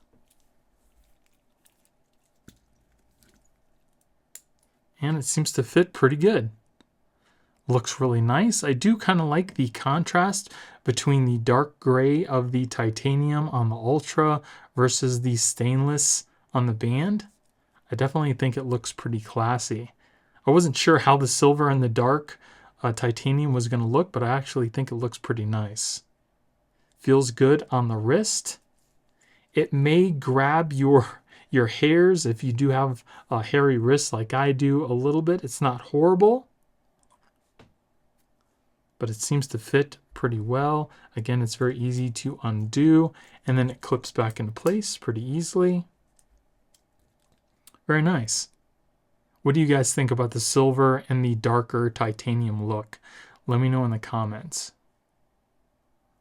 And it seems to fit pretty good. Looks really nice. I do kind of like the contrast between the dark gray of the titanium on the Ultra versus the stainless on the band. I definitely think it looks pretty classy. I wasn't sure how the silver and the dark titanium was going to look, but I actually think it looks pretty nice. Feels good on the wrist. It may grab your hairs if you do have a hairy wrist like I do a little bit. It's not horrible, but it seems to fit pretty well. Again, it's very easy to undo, and then it clips back into place pretty easily. Very nice. What do you guys think about the silver and the darker titanium look? Let me know in the comments.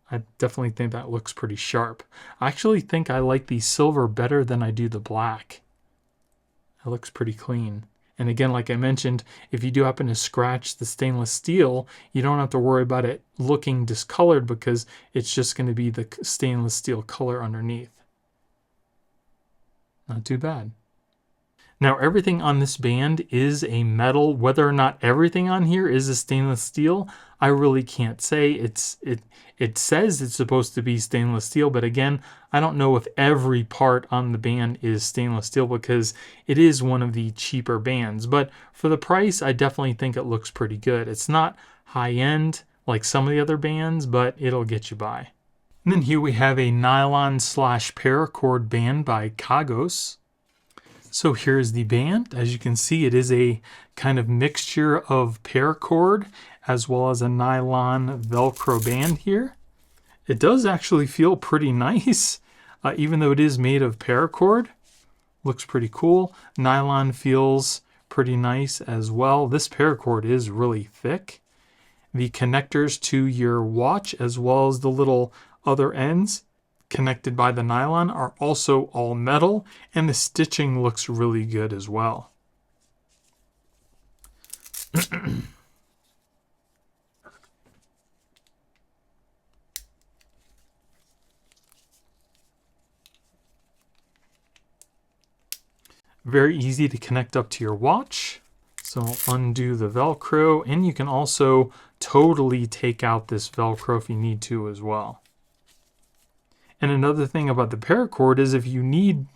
I definitely think that looks pretty sharp. I actually think I like the silver better than I do the black. It looks pretty clean. And again, like I mentioned, if you do happen to scratch the stainless steel, you don't have to worry about it looking discolored because it's just going to be the stainless steel color underneath. Not too bad. Now everything on this band is a metal. Whether or not everything on here is a stainless steel, I really can't say. It says it's supposed to be stainless steel, but again, I don't know if every part on the band is stainless steel because it is one of the cheaper bands. But for the price, I definitely think it looks pretty good. It's not high end like some of the other bands, but it'll get you by. And then here we have a nylon / paracord band by CAGOS. So here's the band. As you can see, it is a kind of mixture of paracord as well as a nylon Velcro band here. It does actually feel pretty nice, even though it is made of paracord. Looks pretty cool. Nylon feels pretty nice as well. This paracord is really thick. The connectors to your watch as well as the little other ends connected by the nylon are also all metal, and the stitching looks really good as well. Very easy to connect up to your watch. So I'll undo the Velcro, and you can also totally take out this Velcro if you need to as well. And another thing about the paracord is if you need,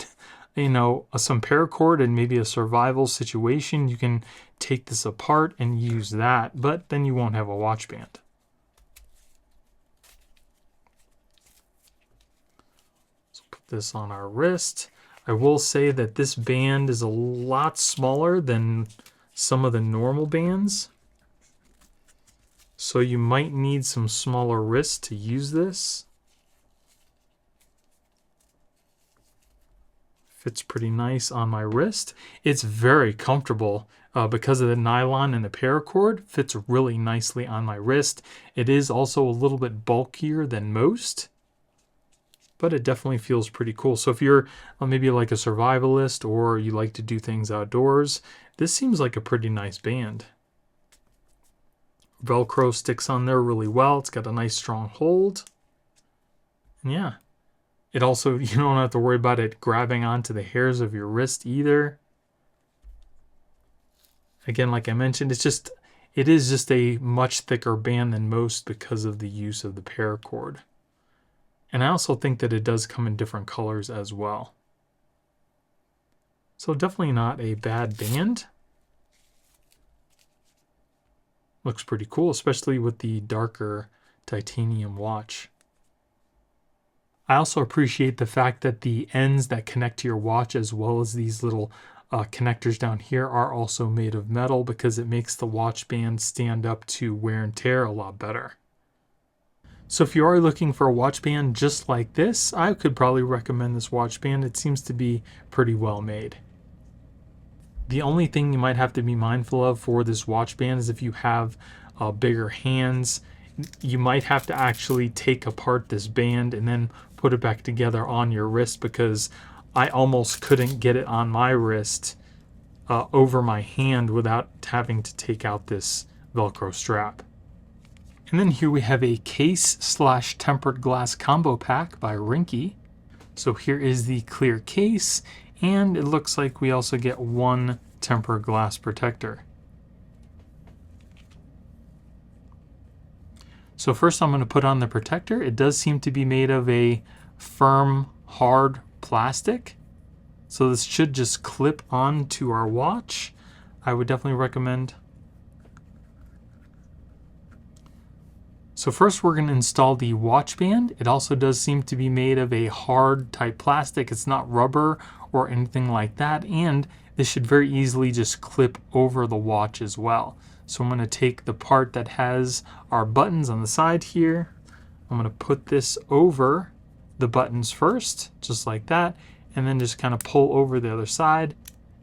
some paracord and maybe a survival situation, you can take this apart and use that, but then you won't have a watch band. So put this on our wrist. I will say that this band is a lot smaller than some of the normal bands. So you might need some smaller wrists to use this. Fits pretty nice on my wrist. It's very comfortable because of the nylon and the paracord. Fits really nicely on my wrist. It is also a little bit bulkier than most, but it definitely feels pretty cool. So if you're maybe like a survivalist or you like to do things outdoors, this seems like a pretty nice band. Velcro sticks on there really well. It's got a nice strong hold. And yeah. It also, you don't have to worry about it grabbing onto the hairs of your wrist either. Again, like I mentioned, it is just a much thicker band than most because of the use of the paracord. And I also think that it does come in different colors as well. So definitely not a bad band. Looks pretty cool, especially with the darker titanium watch. I also appreciate the fact that the ends that connect to your watch as well as these little connectors down here are also made of metal because it makes the watch band stand up to wear and tear a lot better. So if you are looking for a watch band just like this, I could probably recommend this watch band. It seems to be pretty well made. The only thing you might have to be mindful of for this watch band is if you have bigger hands, you might have to actually take apart this band and then put it back together on your wrist, because I almost couldn't get it on my wrist over my hand without having to take out this Velcro strap. And then here we have a case / tempered glass combo pack by Ringke. So here is the clear case, and it looks like we also get one tempered glass protector. So first I'm going to put on the protector. It does seem to be made of a firm, hard plastic. So this should just clip onto our watch. I would definitely recommend. So first we're going to install the watch band. It also does seem to be made of a hard type plastic. It's not rubber or anything like that. And this should very easily just clip over the watch as well. So I'm going to take the part that has our buttons on the side here. I'm going to put this over the buttons first, just like that, and then just kind of pull over the other side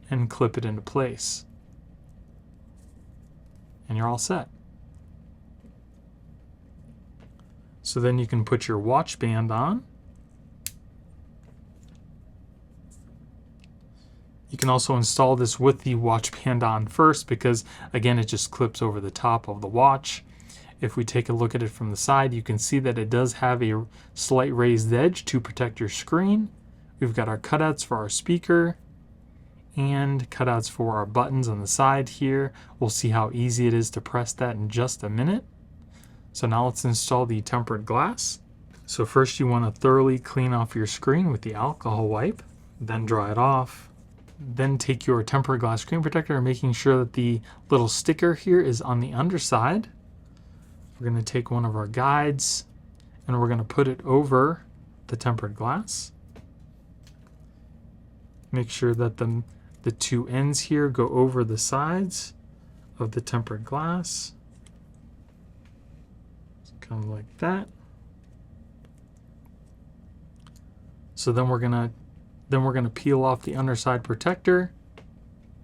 and clip it into place. And you're all set. So then you can put your watch band on. You can also install this with the watch band on first because, again, it just clips over the top of the watch. If we take a look at it from the side, you can see that it does have a slight raised edge to protect your screen, We've got our cutouts for our speaker and cutouts for our buttons on the side here. We'll see how easy it is to press that in just a minute. So now let's install the tempered glass. So first you want to thoroughly clean off your screen with the alcohol wipe, then dry it off. Then take your tempered glass screen protector, making sure that the little sticker here is on the underside. We're going to take one of our guides and we're going to put it over the tempered glass. Make sure that the two ends here go over the sides of the tempered glass. So kind of like that. So then we're gonna peel off the underside protector,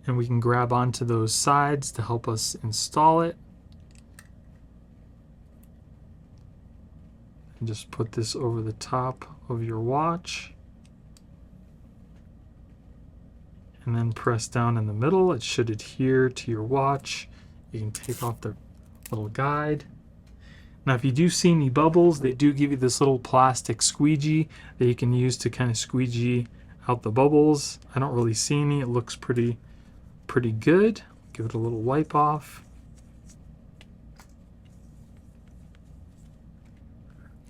and we can grab onto those sides to help us install it. And just put this over the top of your watch. And then press down in the middle. It should adhere to your watch. You can take off the little guide. Now, if you do see any bubbles, they do give you this little plastic squeegee that you can use to kind of squeegee out the bubbles. I don't really see any. It looks pretty good. Give it a little wipe off.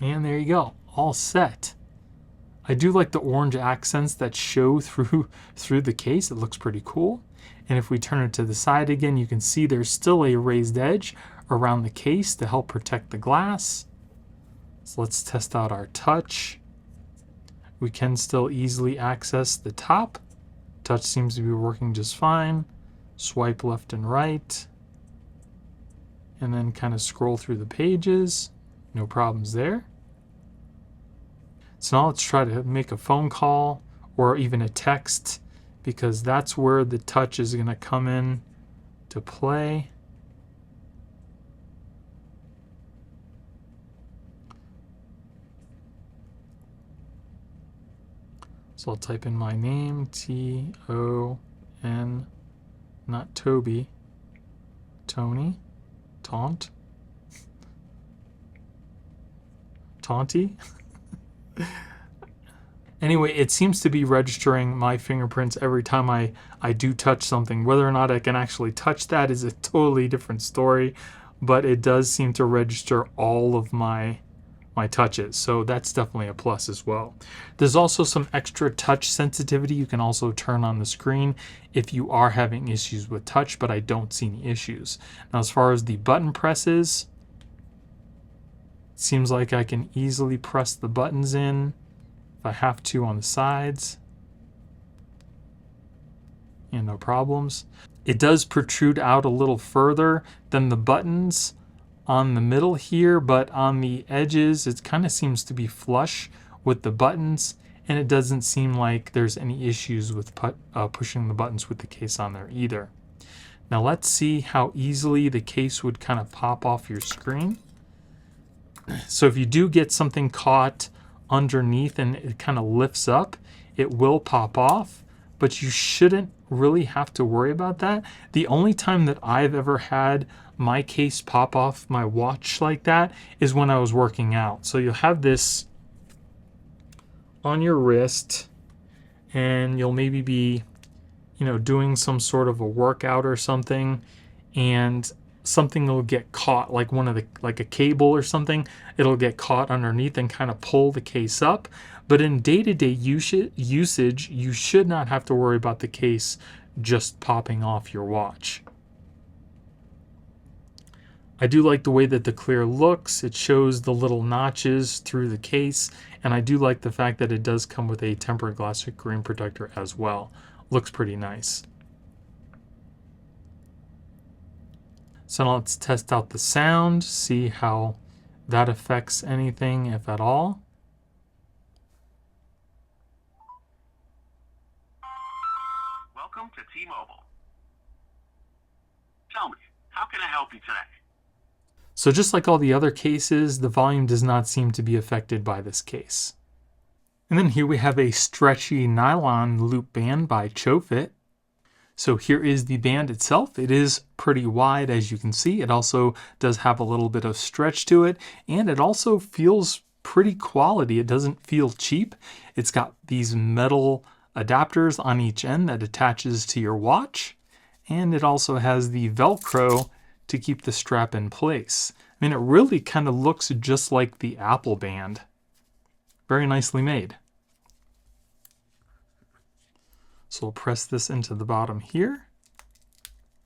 And there you go, all set. I do like the orange accents that show through the case. It looks pretty cool. And if we turn it to the side again, you can see there's still a raised edge around the case to help protect the glass. So let's test out our touch. We can still easily access the top. Touch seems to be working just fine. Swipe left and right. And then kind of scroll through the pages. No problems there. So now let's try to make a phone call or even a text, because that's where the touch is going to come in to play. So I'll type in my name, T-O-N, not Toby, Tony, Taunt, Taunty. Anyway, it seems to be registering my fingerprints every time I do touch something. Whether or not I can actually touch that is a totally different story, but it does seem to register all of my touches, so that's definitely a plus as well. There's also some extra touch sensitivity you can also turn on the screen if you are having issues with touch, but I don't see any issues. Now, as far as the button presses, it seems like I can easily press the buttons in if I have to on the sides, and no problems. It does protrude out a little further than the buttons on the middle here, but on the edges it kind of seems to be flush with the buttons, and it doesn't seem like there's any issues with pushing the buttons with the case on there either. Now let's see how easily the case would kind of pop off your screen. So if you do get something caught underneath and it kind of lifts up, it will pop off, but you shouldn't really have to worry about that. The only time that I've ever had my case pop off my watch like that is when I was working out. So you'll have this on your wrist and you'll maybe be, doing some sort of a workout or something, and something will get caught, like a cable or something. It'll get caught underneath and kind of pull the case up. But in day-to-day usage, you should not have to worry about the case just popping off your watch. I do like the way that the clear looks. It shows the little notches through the case, and I do like the fact that it does come with a tempered glass screen protector as well. Looks pretty nice. So now let's test out the sound, see how that affects anything, if at all. Welcome to T-Mobile. Tell me, how can I help you today? So just like all the other cases, the volume does not seem to be affected by this case. And then here we have a stretchy nylon loop band by CHOFIT. So here is the band itself. It is pretty wide, as you can see. It also does have a little bit of stretch to it, and it also feels pretty quality. It doesn't feel cheap. It's got these metal adapters on each end that attaches to your watch. And it also has the Velcro to keep the strap in place. I mean, it really kind of looks just like the Apple band. Very nicely made. So we'll press this into the bottom here.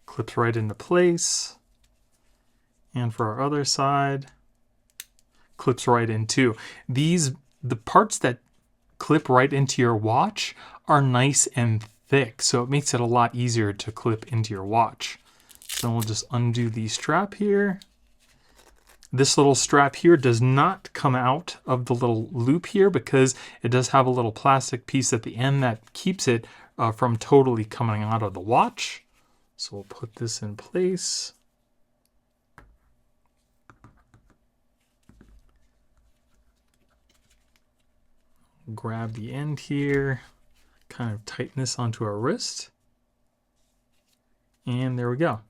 Clips right into place. And for our other side, clips right in too. The parts that clip right into your watch are nice and thick, so it makes it a lot easier to clip into your watch. So we'll just undo the strap here. This little strap here does not come out of the little loop here because it does have a little plastic piece at the end that keeps it from totally coming out of the watch. So we'll put this in place. Grab the end here, kind of tighten this onto our wrist. And there we go.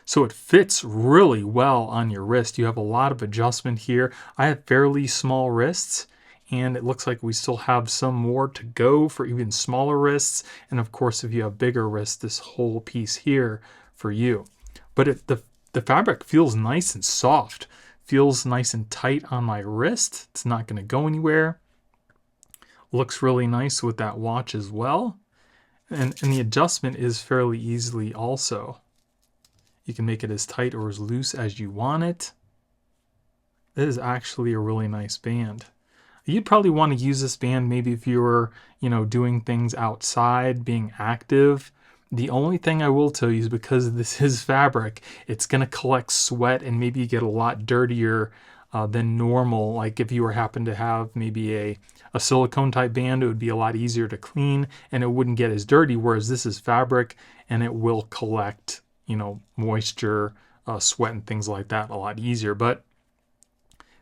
So it fits really well on your wrist. You have a lot of adjustment here. I have fairly small wrists, and it looks like we still have some more to go for even smaller wrists. And of course, if you have bigger wrists, this whole piece here for you. But the fabric feels nice and soft. Feels nice and tight on my wrist. It's not going to go anywhere. Looks really nice with that watch as well. And the adjustment is fairly easily also. You can make it as tight or as loose as you want it. It is actually a really nice band. You'd probably want to use this band maybe if you were, doing things outside, being active. The only thing I will tell you is because this is fabric, it's going to collect sweat and maybe get a lot dirtier than normal. Like if you happen to have maybe a silicone type band, it would be a lot easier to clean and it wouldn't get as dirty, whereas this is fabric and it will collect moisture, sweat and things like that a lot easier. But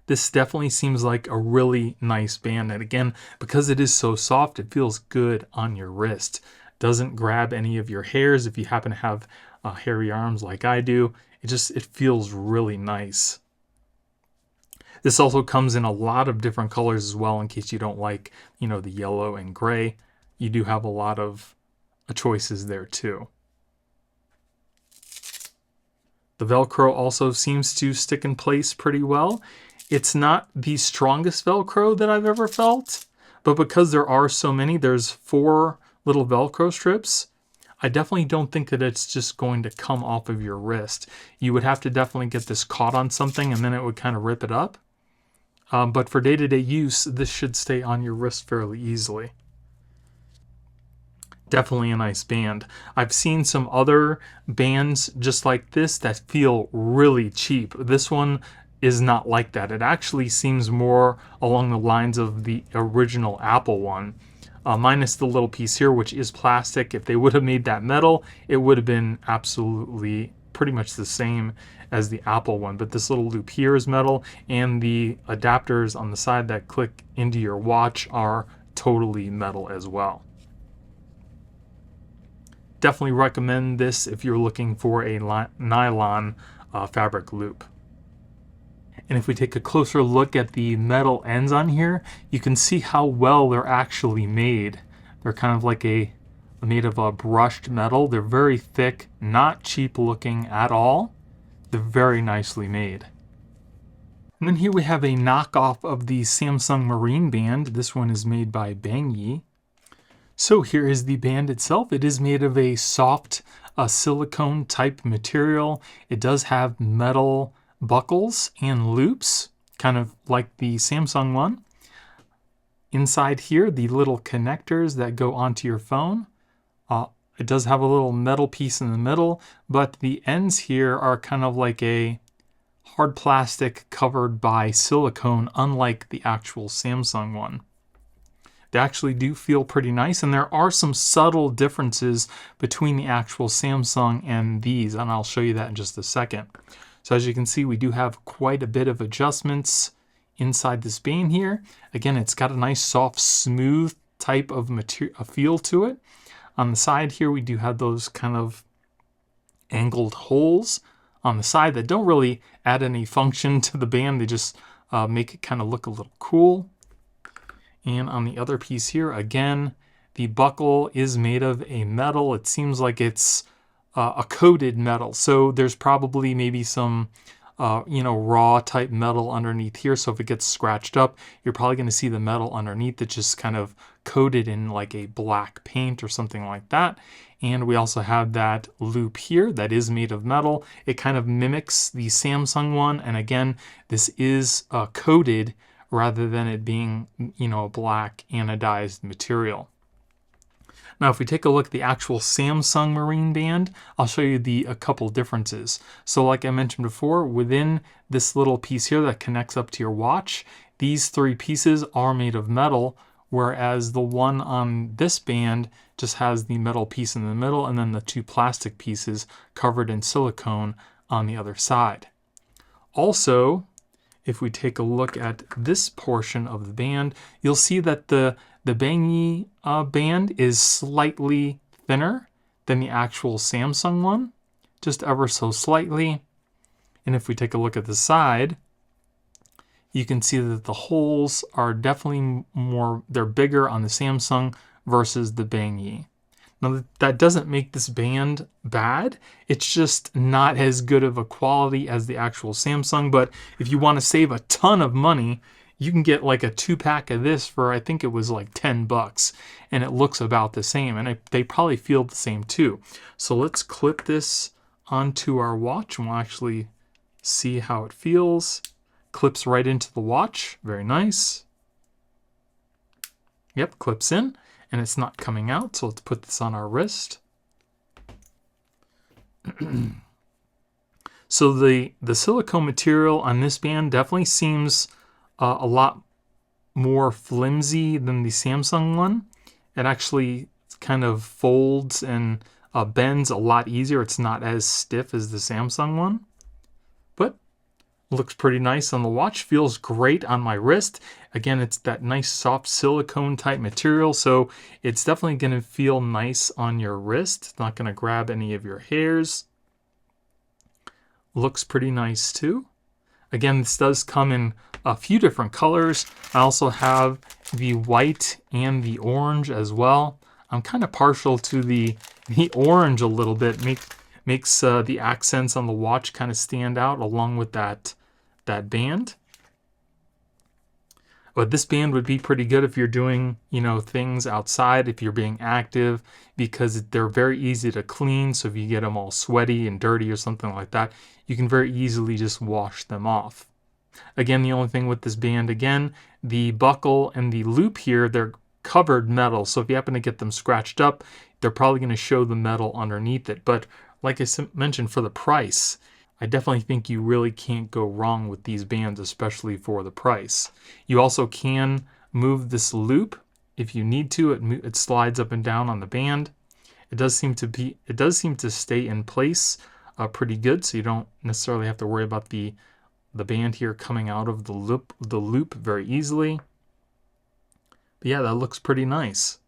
this definitely seems like a really nice band. And again, because it is so soft, it feels good on your wrist. Doesn't grab any of your hairs if you happen to have hairy arms like I do. It feels really nice. This also comes in a lot of different colors as well, in case you don't like, the yellow and gray. You do have a lot of choices there too. The Velcro also seems to stick in place pretty well. It's not the strongest Velcro that I've ever felt, but because there are so many, there's 4 little Velcro strips, I definitely don't think that it's just going to come off of your wrist. You would have to definitely get this caught on something and then it would kind of rip it up. But for day-to-day use, this should stay on your wrist fairly easily. Definitely a nice band. I've seen some other bands just like this that feel really cheap. This one is not like that. It actually seems more along the lines of the original Apple one, minus the little piece here, which is plastic. If they would have made that metal, it would have been absolutely pretty much the same as the Apple one. But this little loop here is metal, and the adapters on the side that click into your watch are totally metal as well. Definitely recommend this if you're looking for a nylon fabric loop. And if we take a closer look at the metal ends on here, you can see how well they're actually made. They're kind of like made of a brushed metal. They're very thick, not cheap looking at all. They're very nicely made. And then here we have a knockoff of the Samsung Marine band. This one is made by BANGYEE. So here is the band itself. It is made of a soft silicone type material. It does have metal buckles and loops, kind of like the Samsung one. Inside here, the little connectors that go onto your phone. It does have a little metal piece in the middle, but the ends here are kind of like a hard plastic covered by silicone, unlike the actual Samsung one. They actually do feel pretty nice, and there are some subtle differences between the actual Samsung and these, and I'll show you that in just a second. So as you can see, we do have quite a bit of adjustments inside this band here. Again, it's got a nice soft, smooth type of material, a feel to it. On the side here, we do have those kind of angled holes on the side that don't really add any function to the band. They just make it kind of look a little cool. And on the other piece here, again, the buckle is made of a metal. It seems like it's a coated metal. So there's probably maybe some, raw type metal underneath here. So if it gets scratched up, you're probably going to see the metal underneath that's just kind of coated in like a black paint or something like that. And we also have that loop here that is made of metal. It kind of mimics the Samsung one. And again, this is coated rather than it being, a black anodized material. Now, if we take a look at the actual Samsung Marine Band, I'll show you a couple differences. So like I mentioned before, within this little piece here that connects up to your watch, these 3 pieces are made of metal, whereas the one on this band just has the metal piece in the middle and then the 2 plastic pieces covered in silicone on the other side. Also, if we take a look at this portion of the band, you'll see that the BANGYEE band is slightly thinner than the actual Samsung one, just ever so slightly. And if we take a look at the side, you can see that the holes are definitely they're bigger on the Samsung versus the BANGYEE. Now that doesn't make this band bad, it's just not as good of a quality as the actual Samsung, but if you want to save a ton of money, you can get like a 2-pack of this for, I think it was like $10, and it looks about the same, and they probably feel the same too. So let's clip this onto our watch and we'll actually see how it feels. Clips right into the watch, very nice. Yep, clips in. And it's not coming out, so let's put this on our wrist. So the silicone material on this band definitely seems a lot more flimsy than the Samsung one. It actually kind of folds and bends a lot easier. It's not as stiff as the Samsung one, but looks pretty nice on the watch, feels great on my wrist. Again, it's that nice soft silicone type material, so it's definitely going to feel nice on your wrist. It's not going to grab any of your hairs. Looks pretty nice too. Again, this does come in a few different colors. I also have the white and the orange as well. I'm kind of partial to the orange a little bit. Makes the accents on the watch kind of stand out along with that band. But this band would be pretty good if you're doing, things outside, if you're being active, because they're very easy to clean. So if you get them all sweaty and dirty or something like that, you can very easily just wash them off. Again, the only thing with this band, again, the buckle and the loop here, they're covered metal. So if you happen to get them scratched up, they're probably going to show the metal underneath it. But like I mentioned, for the price, I definitely think you really can't go wrong with these bands, especially for the price. You also can move this loop if you need to. It slides up and down on the band. It does seem to stay in place pretty good, so you don't necessarily have to worry about the band here coming out of the loop very easily. But yeah, that looks pretty nice.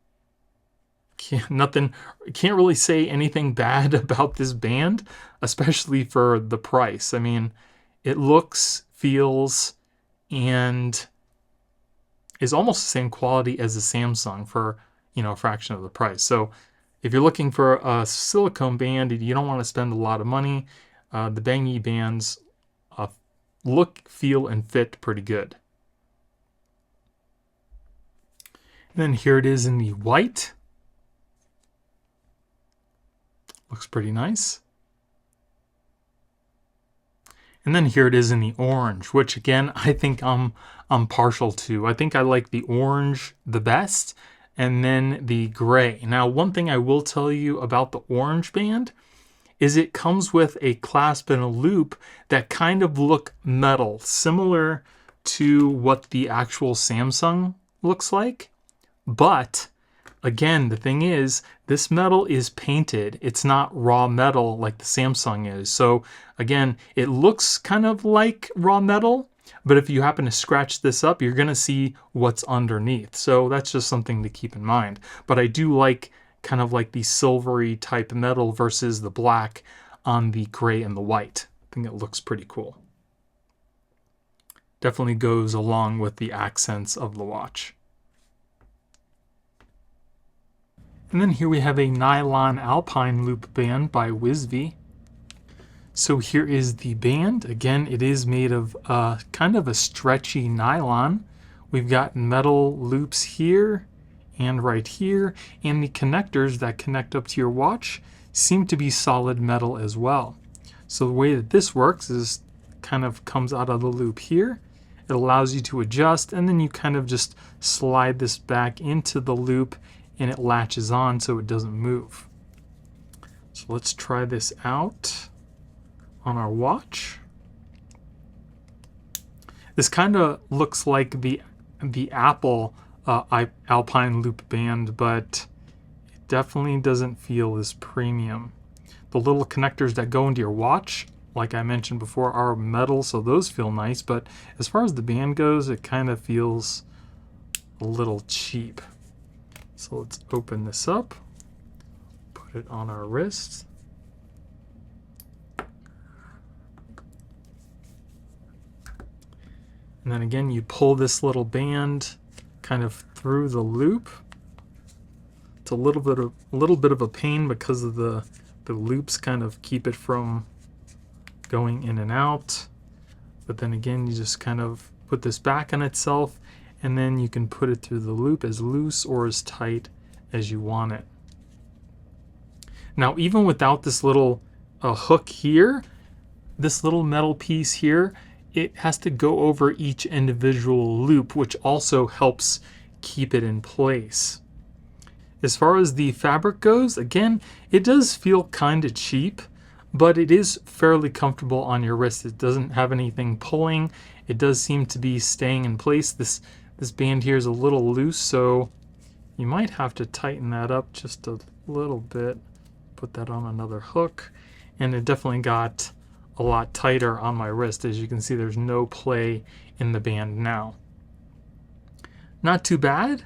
Can't really say anything bad about this band, especially for the price. I mean, it looks, feels, and is almost the same quality as the Samsung for, a fraction of the price. So if you're looking for a silicone band and you don't want to spend a lot of money, the BANGYEE bands look, feel, and fit pretty good. And then here it is in the white. Looks pretty nice. And then here it is in the orange, which again, I think I'm partial to. I think I like the orange the best, and then the gray. Now, one thing I will tell you about the orange band is it comes with a clasp and a loop that kind of look metal, similar to what the actual Samsung looks like. But again, the thing is, this metal is painted. It's not raw metal like the Samsung is. So again, it looks kind of like raw metal, but if you happen to scratch this up, you're going to see what's underneath. So that's just something to keep in mind. But I do like kind of like the silvery type metal versus the black on the gray and the white. I think it looks pretty cool. definitely goes along with the accents of the watch. And then here we have a nylon Alpine loop band by WIZVV. So here is the band. Again, it is made of kind of a stretchy nylon. We've got metal loops here and right here, and the connectors that connect up to your watch seem to be solid metal as well. So the way that this works is kind of comes out of the loop here. It allows you to adjust, and then you kind of just slide this back into the loop and it latches on so it doesn't move. So let's try this out on our watch. This kind of looks like the Apple Alpine loop band, but it definitely doesn't feel as premium. The little connectors that go into your watch, like I mentioned before, are metal, so those feel nice, but as far as the band goes, it kind of feels a little cheap. So let's open this up, put it on our wrist. And then again, you pull this little band kind of through the loop. It's a little bit of a pain because of the loops kind of keep it from going in and out. But then again, you just kind of put this back on itself, and then you can put it through the loop as loose or as tight as you want it. Now, even without this little hook here, this little metal piece here, it has to go over each individual loop, which also helps keep it in place. As far as the fabric goes, again, it does feel kind of cheap, but it is fairly comfortable on your wrist. It doesn't have anything pulling. It does seem to be staying in place. This band here is a little loose, so you might have to tighten that up just a little bit. Put that on another hook, and it definitely got a lot tighter on my wrist. As you can see, there's no play in the band now. Not too bad.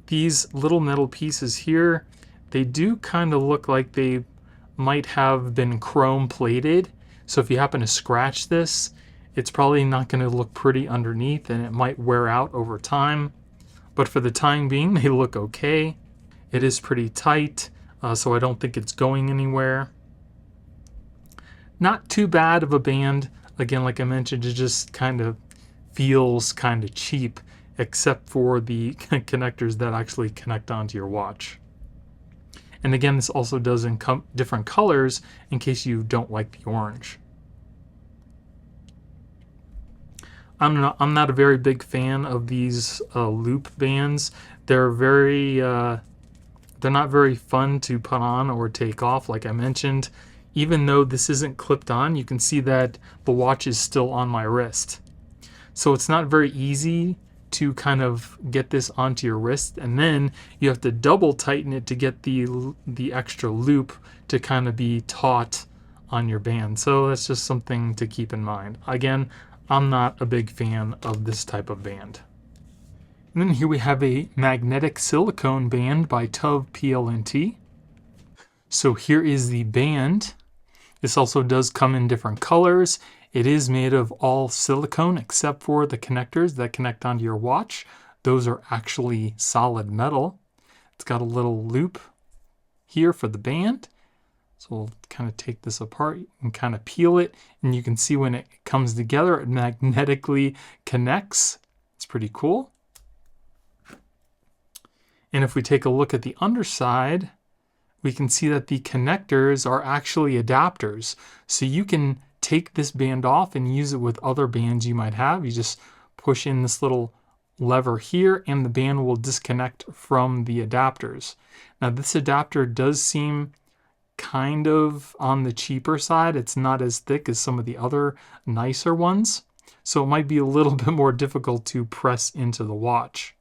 These little metal pieces here, they do kind of look like they might have been chrome plated. So if you happen to scratch this, it's probably not going to look pretty underneath, and it might wear out over time. But for the time being, they look okay. It is pretty tight, so I don't think it's going anywhere. Not too bad of a band. Again, like I mentioned, it just kind of feels kind of cheap, except for the connectors that actually connect onto your watch. And again, this also does in different colors in case you don't like the orange. I'm not a very big fan of these loop bands. They're not very fun to put on or take off, like I mentioned. Even though this isn't clipped on, you can see that the watch is still on my wrist. So it's not very easy to kind of get this onto your wrist, and then you have to double tighten it to get the extra loop to kind of be taut on your band. So that's just something to keep in mind. Again, I'm not a big fan of this type of band. And then here we have a magnetic silicone band by PLNT. So here is the band. This also does come in different colors. It is made of all silicone except for the connectors that connect onto your watch. Those are actually solid metal. It's got a little loop here for the band. So we'll kind of take this apart and kind of peel it, and you can see when it comes together, it magnetically connects. It's pretty cool. And if we take a look at the underside, we can see that the connectors are actually adapters. So you can take this band off and use it with other bands you might have. You just push in this little lever here, and the band will disconnect from the adapters. Now this adapter does seem kind of on the cheaper side. It's not as thick as some of the other nicer ones, so it might be a little bit more difficult to press into the watch.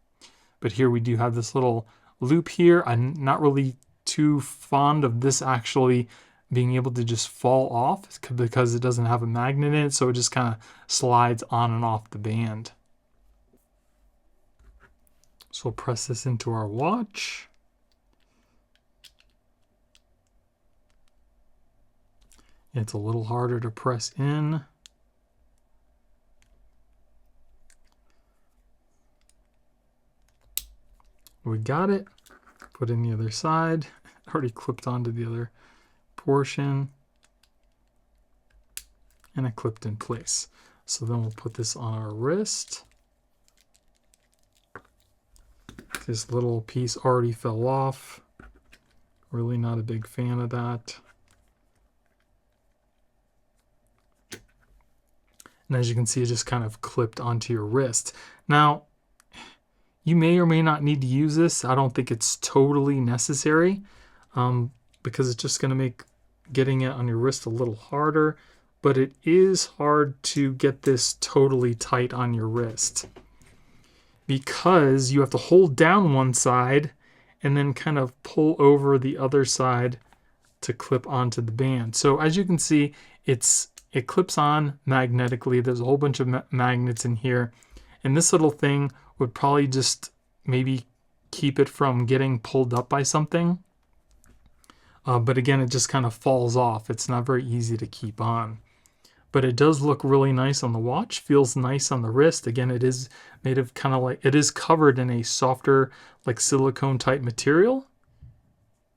But here we do have this little loop here. I'm not really too fond of this actually being able to just fall off because it doesn't have a magnet in it, so it just kind of slides on and off the band. So we'll press this into our watch. It's a little harder to press in. We got it. Put in the other side. Already clipped onto the other portion. And it clipped in place. So then we'll put this on our wrist. This little piece already fell off. Really not a big fan of that. And as you can see, it just kind of clipped onto your wrist. Now, you may or may not need to use this. I don't think it's totally necessary because it's just going to make getting it on your wrist a little harder. But it is hard to get this totally tight on your wrist because you have to hold down one side and then kind of pull over the other side to clip onto the band. So as you can see, it clips on magnetically. There's a whole bunch of magnets in here. And this little thing would probably just maybe keep it from getting pulled up by something. But again, it just kind of falls off. It's not very easy to keep on. But it does look really nice on the watch. Feels nice on the wrist. Again, it is made of kind of like, it is covered in a softer, like silicone type material.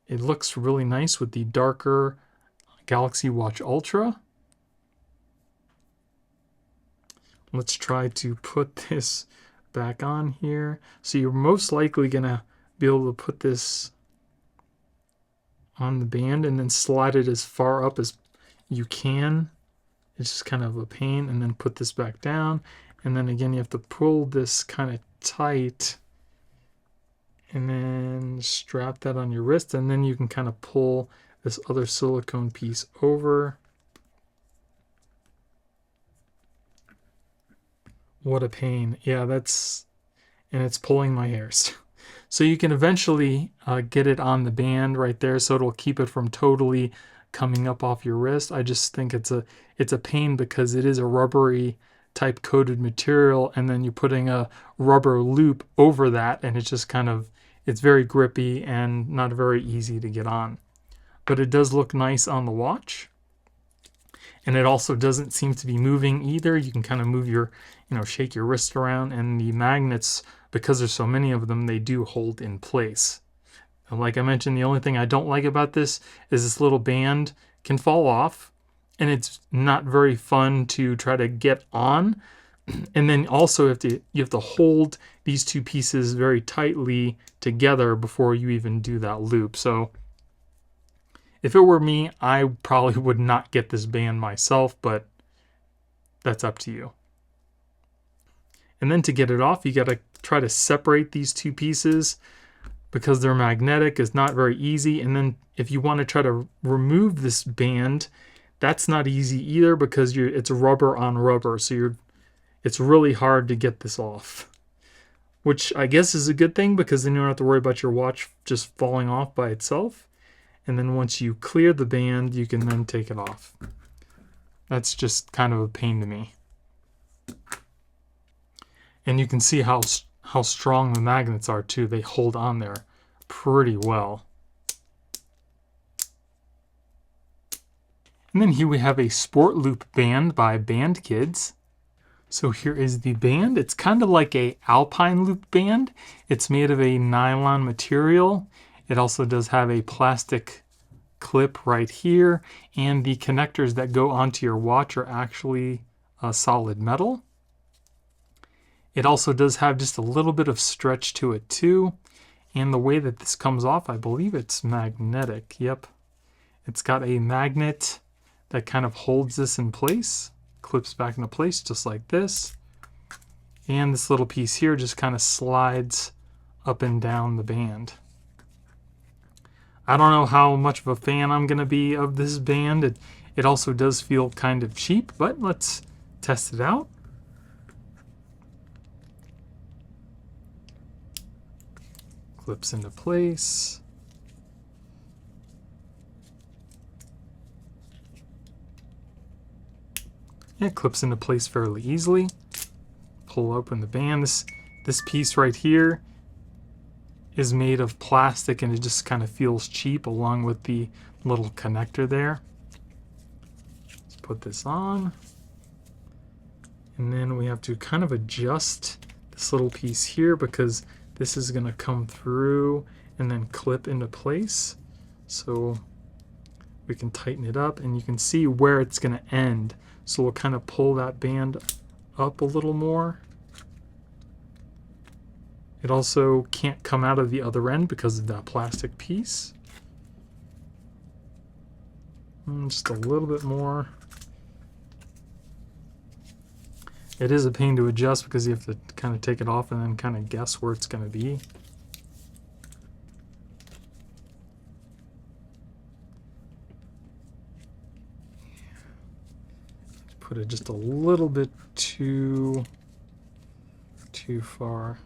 It looks really nice with the darker Galaxy Watch Ultra. Let's try to put this back on here. So you're most likely gonna be able to put this on the band and then slide it as far up as you can. It's just kind of a pain. And then put this back down. And then again, you have to pull this kind of tight and then strap that on your wrist. And then you can kind of pull this other silicone piece over. What a pain. Yeah, and it's pulling my hairs. So you can eventually get it on the band right there so it'll keep it from totally coming up off your wrist. I just think it's a pain because it is a rubbery type coated material, and then you're putting a rubber loop over that, and it's just kind of, it's very grippy and not very easy to get on. But it does look nice on the watch. And it also doesn't seem to be moving either. You can kind of move your, shake your wrist around, and the magnets, because there's so many of them, they do hold in place. And like I mentioned, the only thing I don't like about this is this little band can fall off, and it's not very fun to try to get on. And then also you have to hold these two pieces very tightly together before you even do that loop. So if it were me, I probably would not get this band myself, but that's up to you. And then to get it off, you got to try to separate these two pieces because they're magnetic. It's not very easy. And then if you want to try to remove this band, that's not easy either because it's rubber on rubber. So it's really hard to get this off, which I guess is a good thing because then you don't have to worry about your watch just falling off by itself. And then once you clear the band, you can then take it off. That's just kind of a pain to me. And you can see how strong the magnets are too. They hold on there pretty well. And then here we have a Sport Loop band by BANDKIDS. So here is the band. It's kind of like a Alpine loop band. It's made of a nylon material. It also does have a plastic clip right here, and the connectors that go onto your watch are actually solid metal. It also does have just a little bit of stretch to it too, and the way that this comes off, I believe it's magnetic. Yep, it's got a magnet that kind of holds this in place, clips back into place just like this, and this little piece here just kind of slides up and down the band. I don't know how much of a fan I'm going to be of this band. It also does feel kind of cheap, but let's test it out. Clips into place. It clips into place fairly easily. Pull open the band. This piece right here is made of plastic, and it just kind of feels cheap along with the little connector there. Let's put this on. And then we have to kind of adjust this little piece here because this is going to come through and then clip into place. So we can tighten it up and you can see where it's going to end. So we'll kind of pull that band up a little more. It also can't come out of the other end because of that plastic piece. And just a little bit more. It is a pain to adjust because you have to kind of take it off and then kind of guess where it's going to be. Put it just a little bit too far.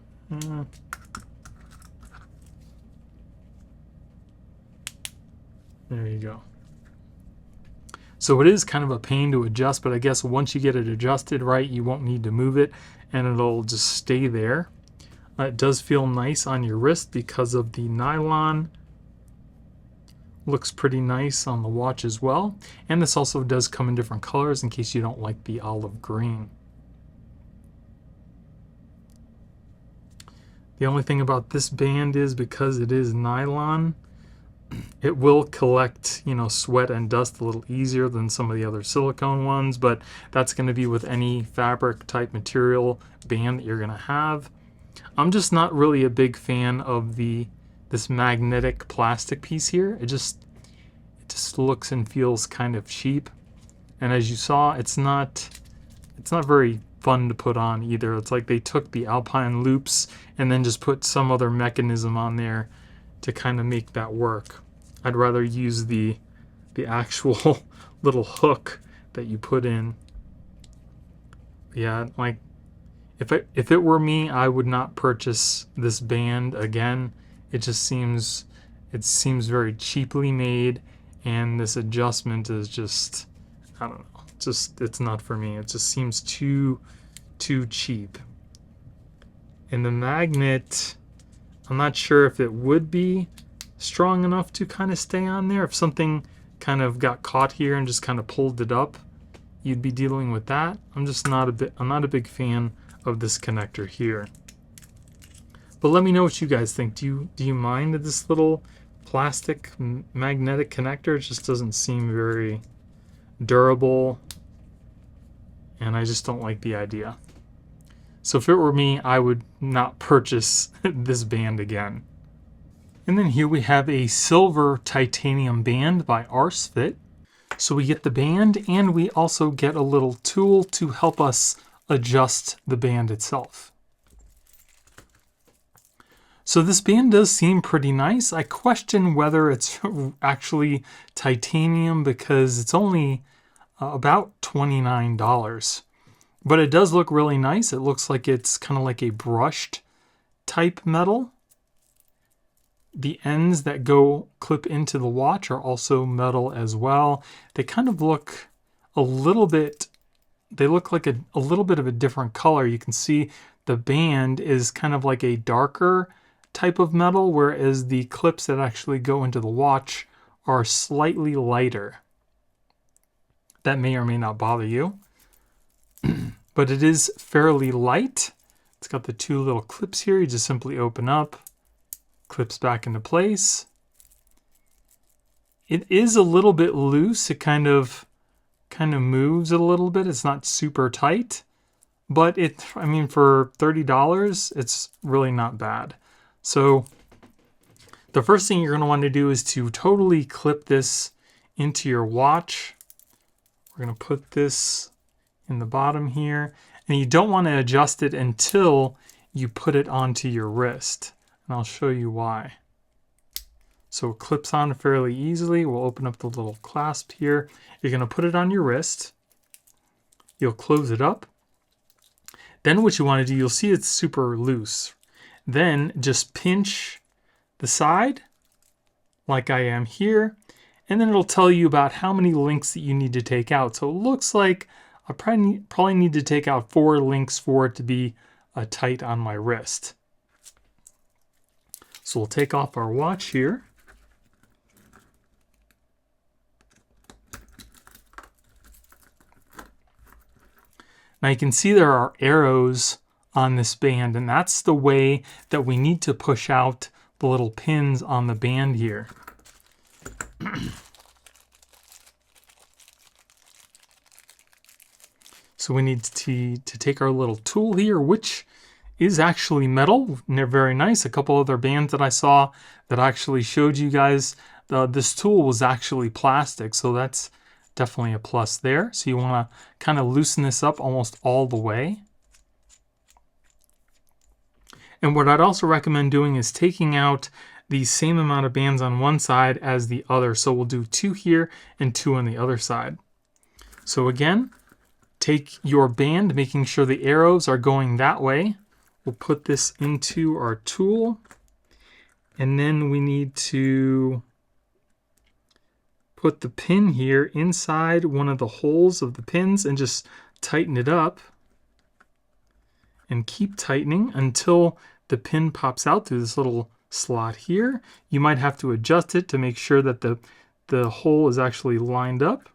There you go. So it is kind of a pain to adjust, but I guess once you get it adjusted right, you won't need to move it and it'll just stay there. It does feel nice on your wrist because of the nylon. Looks pretty nice on the watch as well. And this also does come in different colors in case you don't like the olive green. The only thing about this band is because it is nylon, it will collect, you know, sweat and dust a little easier than some of the other silicone ones, but that's going to be with any fabric type material band that you're going to have. I'm just not really a big fan of this magnetic plastic piece here. It just looks and feels kind of cheap. And as you saw, it's not very fun to put on either. It's like they took the Alpine loops and then just put some other mechanism on there to kind of make that work. I'd rather use the actual little hook that you put in. Yeah, like if it were me, I would not purchase this band again. It just seems very cheaply made, and this adjustment is just, I don't know, it's not for me. It just seems too cheap. And the magnet, I'm not sure if it would be strong enough to kind of stay on there. If something kind of got caught here and just kind of pulled it up, you'd be dealing with that. I'm not a big fan of this connector here. But let me know what you guys think. Do you mind this little plastic magnetic connector? It just doesn't seem very durable, and I just don't like the idea. So if it were me, I would not purchase this band again. And then here we have a silver titanium band by ARSFIT. So we get the band and we also get a little tool to help us adjust the band itself. So this band does seem pretty nice. I question whether it's actually titanium because it's only about $29. But it does look really nice. It looks like it's kind of like a brushed type metal. The ends that go clip into the watch are also metal as well. They kind of look a little bit, they look like a little bit of a different color. You can see the band is kind of like a darker type of metal, whereas the clips that actually go into the watch are slightly lighter. That may or may not bother you. But it is fairly light. It's got the two little clips here. You just simply open up, clips back into place. It is a little bit loose. It kind of moves a little bit. It's not super tight, but I mean, for $30, it's really not bad. So the first thing you're going to want to do is to totally clip this into your watch. We're going to put this in the bottom here, and you don't want to adjust it until you put it onto your wrist, and I'll show you why. So it clips on fairly easily. We'll open up the little clasp here. You're going to put it on your wrist. You'll close it up. Then what you want to do, you'll see it's super loose. Then just pinch the side like I am here, and then it'll tell you about how many links that you need to take out. So it looks like I probably need to take out 4 links for it to be tight on my wrist. So we'll take off our watch here. Now you can see there are arrows on this band, and that's the way that we need to push out the little pins on the band here. So we need to take our little tool here, which is actually metal, and they're very nice. A couple other bands that I saw that I actually showed you guys, this tool was actually plastic, so that's definitely a plus there. So you want to kind of loosen this up almost all the way. And what I'd also recommend doing is taking out the same amount of bands on one side as the other. So we'll do 2 here and 2 on the other side. So again, take your band, making sure the arrows are going that way. We'll put this into our tool. And then we need to put the pin here inside one of the holes of the pins and just tighten it up. And keep tightening until the pin pops out through this little slot here. You might have to adjust it to make sure that the hole is actually lined up.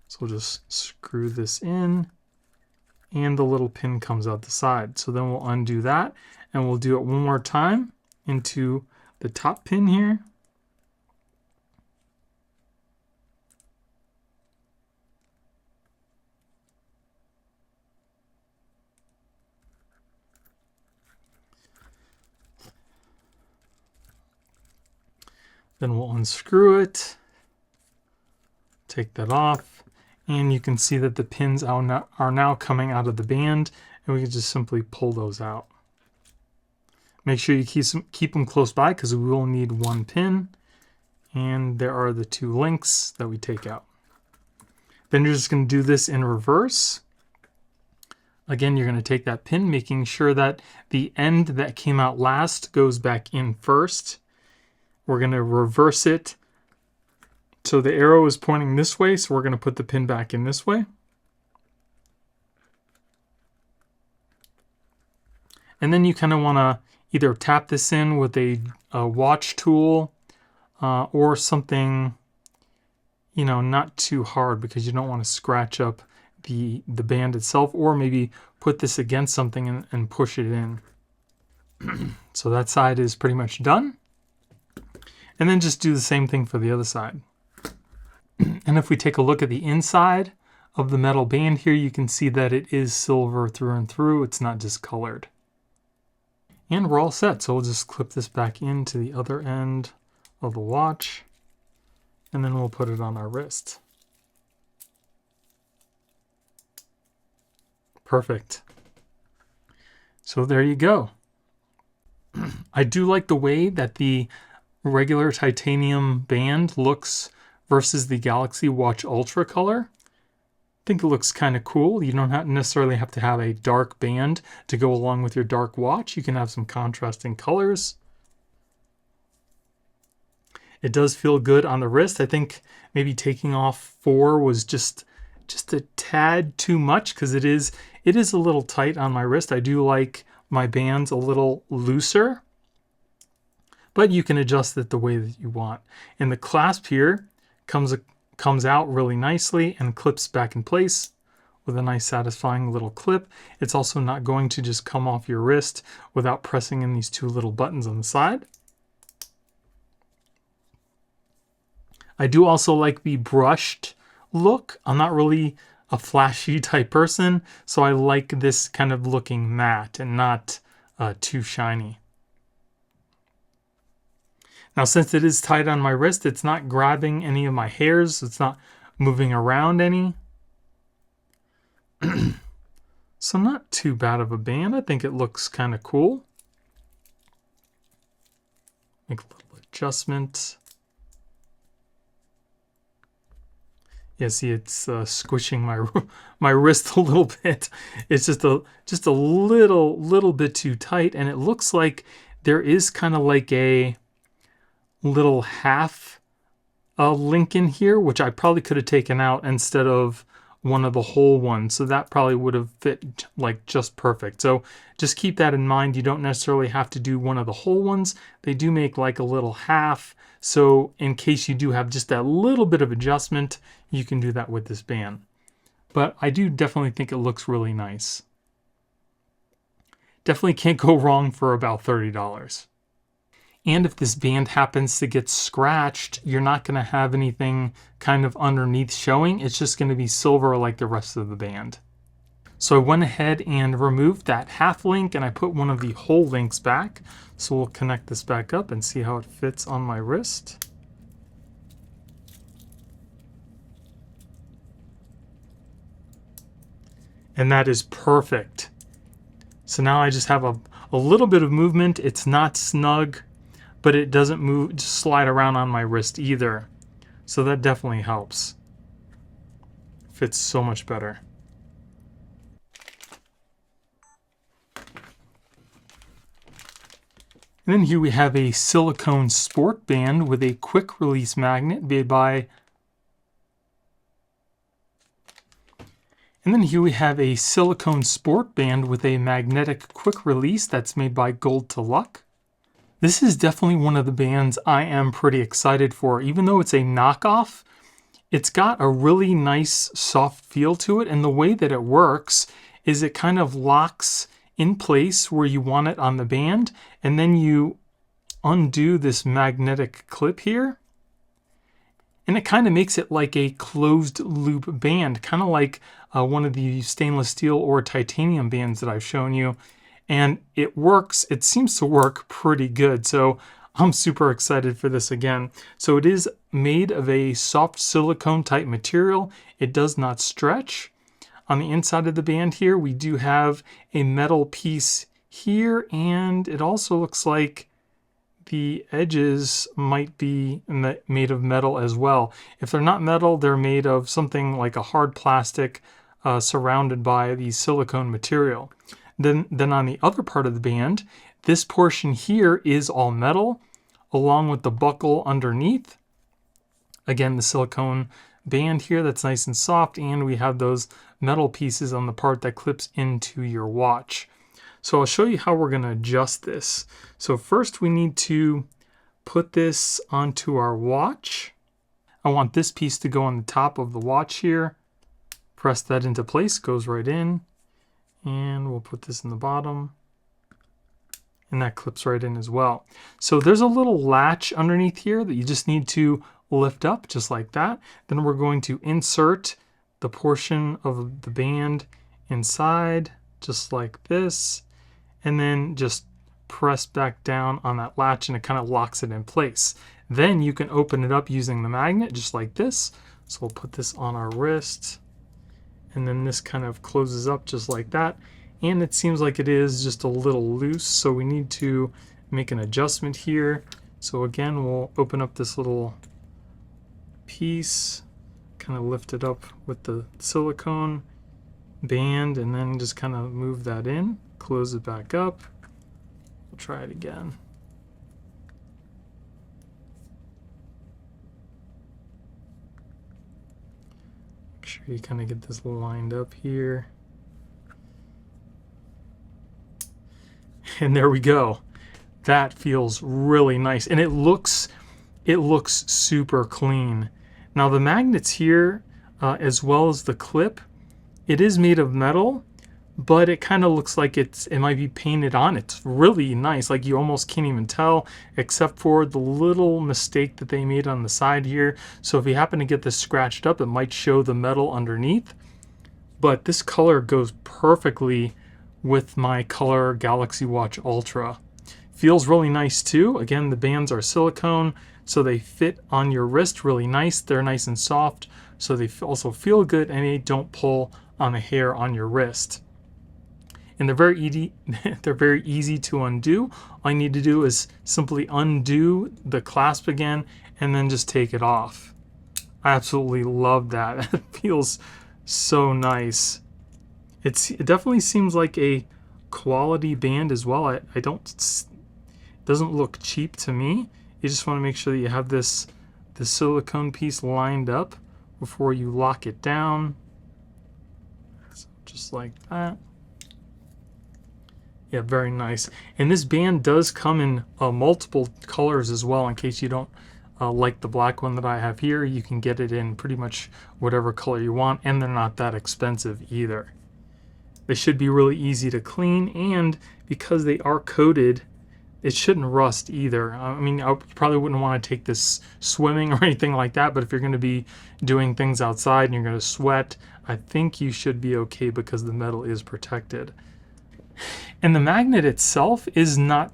So we'll just screw this in and the little pin comes out the side. So then we'll undo that and we'll do it one more time into the top pin here. Then we'll unscrew it, take that off, and you can see that the pins are now coming out of the band, and we can just simply pull those out. Make sure you keep them close by because we will need one pin, and there are the 2 links that we take out. Then you're just going to do this in reverse. Again, you're going to take that pin, making sure that the end that came out last goes back in first. We're going to reverse it. So the arrow is pointing this way, so we're going to put the pin back in this way. And then you kind of want to either tap this in with a watch tool or something, you know, not too hard because you don't want to scratch up the band itself, or maybe put this against something and push it in. So that side is pretty much done. And then just do the same thing for the other side. And if we take a look at the inside of the metal band here, you can see that it is silver through and through. It's not discolored. And we're all set. So we'll just clip this back into the other end of the watch. And then we'll put it on our wrist. Perfect. So there you go. I do like the way that the regular titanium band looks versus the Galaxy Watch Ultra color. I think it looks kind of cool. You don't necessarily have to have a dark band to go along with your dark watch. You can have some contrasting colors. It does feel good on the wrist. I think maybe taking off 4 was just a tad too much because it is a little tight on my wrist. I do like my bands a little looser, but you can adjust it the way that you want. And the clasp here comes out really nicely and clips back in place with a nice satisfying little clip. It's also not going to just come off your wrist without pressing in these 2 little buttons on the side. I do also like the brushed look. I'm not really a flashy type person, so I like this kind of looking matte and not too shiny. Now, since it is tight on my wrist, it's not grabbing any of my hairs. It's not moving around any. So not too bad of a band. I think it looks kind of cool. Make a little adjustment. Yeah, see, it's squishing my wrist a little bit. It's just a little bit too tight, and it looks like there is kind of like a little half link in here, which I probably could have taken out instead of one of the whole ones. So that probably would have fit like just perfect. So just keep that in mind. You don't necessarily have to do one of the whole ones. They do make like a little half. So in case you do have just that little bit of adjustment, you can do that with this band. But I do definitely think it looks really nice. Definitely can't go wrong for about $30. And if this band happens to get scratched, you're not going to have anything kind of underneath showing. It's just going to be silver like the rest of the band. So I went ahead and removed that half link and I put one of the whole links back. So we'll connect this back up and see how it fits on my wrist. And that is perfect. So now I just have a little bit of movement. It's not snug, but it doesn't move, just slide around on my wrist either. So that definitely helps. Fits so much better. And then here we have a silicone sport band with a quick release magnet made by... And then here we have a silicone sport band with a magnetic quick release that's made by GOLDTOLUCK. This is definitely one of the bands I am pretty excited for. Even though it's a knockoff, it's got a really nice soft feel to it, and the way that it works is it kind of locks in place where you want it on the band, and then you undo this magnetic clip here, and it kind of makes it like a closed loop band, kind of like one of the stainless steel or titanium bands that I've shown you. And it works, it seems to work pretty good. So I'm super excited for this again. So it is made of a soft silicone type material. It does not stretch. On the inside of the band here, we do have a metal piece here, and it also looks like the edges might be made of metal as well. If they're not metal, they're made of something like a hard plastic surrounded by the silicone material. Then on the other part of the band, this portion here is all metal, along with the buckle underneath. Again, the silicone band here that's nice and soft, and we have those metal pieces on the part that clips into your watch. So I'll show you how we're going to adjust this. So first we need to put this onto our watch. I want this piece to go on the top of the watch here. Press that into place, goes right in. And we'll put this in the bottom. And that clips right in as well. So there's a little latch underneath here that you just need to lift up just like that. Then we're going to insert the portion of the band inside just like this, and then just press back down on that latch and it kind of locks it in place. Then you can open it up using the magnet just like this. So we'll put this on our wrist, and then this kind of closes up just like that. And it seems like it is just a little loose, so we need to make an adjustment here. So again, we'll open up this little piece, kind of lift it up with the silicone band, and then just kind of move that in, close it back up. We'll try it again. Make sure you kind of get this lined up here. And there we go. That feels really nice, and it looks super clean. Now the magnets here, as well as the clip, it is made of metal, but it kind of looks like it might be painted on. It's really nice, like you almost can't even tell, except for the little mistake that they made on the side here. So if you happen to get this scratched up, it might show the metal underneath. But this color goes perfectly with my color Galaxy Watch Ultra. Feels really nice too. Again, the bands are silicone, so they fit on your wrist really nice. They're nice and soft, so they also feel good, and they don't pull on the hair on your wrist. And they're very easy to undo. All you need to do is simply undo the clasp again and then just take it off. I absolutely love that. It feels so nice. It definitely seems like a quality band as well. It doesn't look cheap to me. You just want to make sure that you have the silicone piece lined up before you lock it down. So just like that. Yeah, very nice. And this band does come in multiple colors as well. In case you don't like the black one that I have here, you can get it in pretty much whatever color you want, and they're not that expensive either. They should be really easy to clean, and because they are coated, it shouldn't rust either. I mean, I probably wouldn't want to take this swimming or anything like that, but if you're going to be doing things outside and you're going to sweat, I think you should be okay because the metal is protected. And the magnet itself is not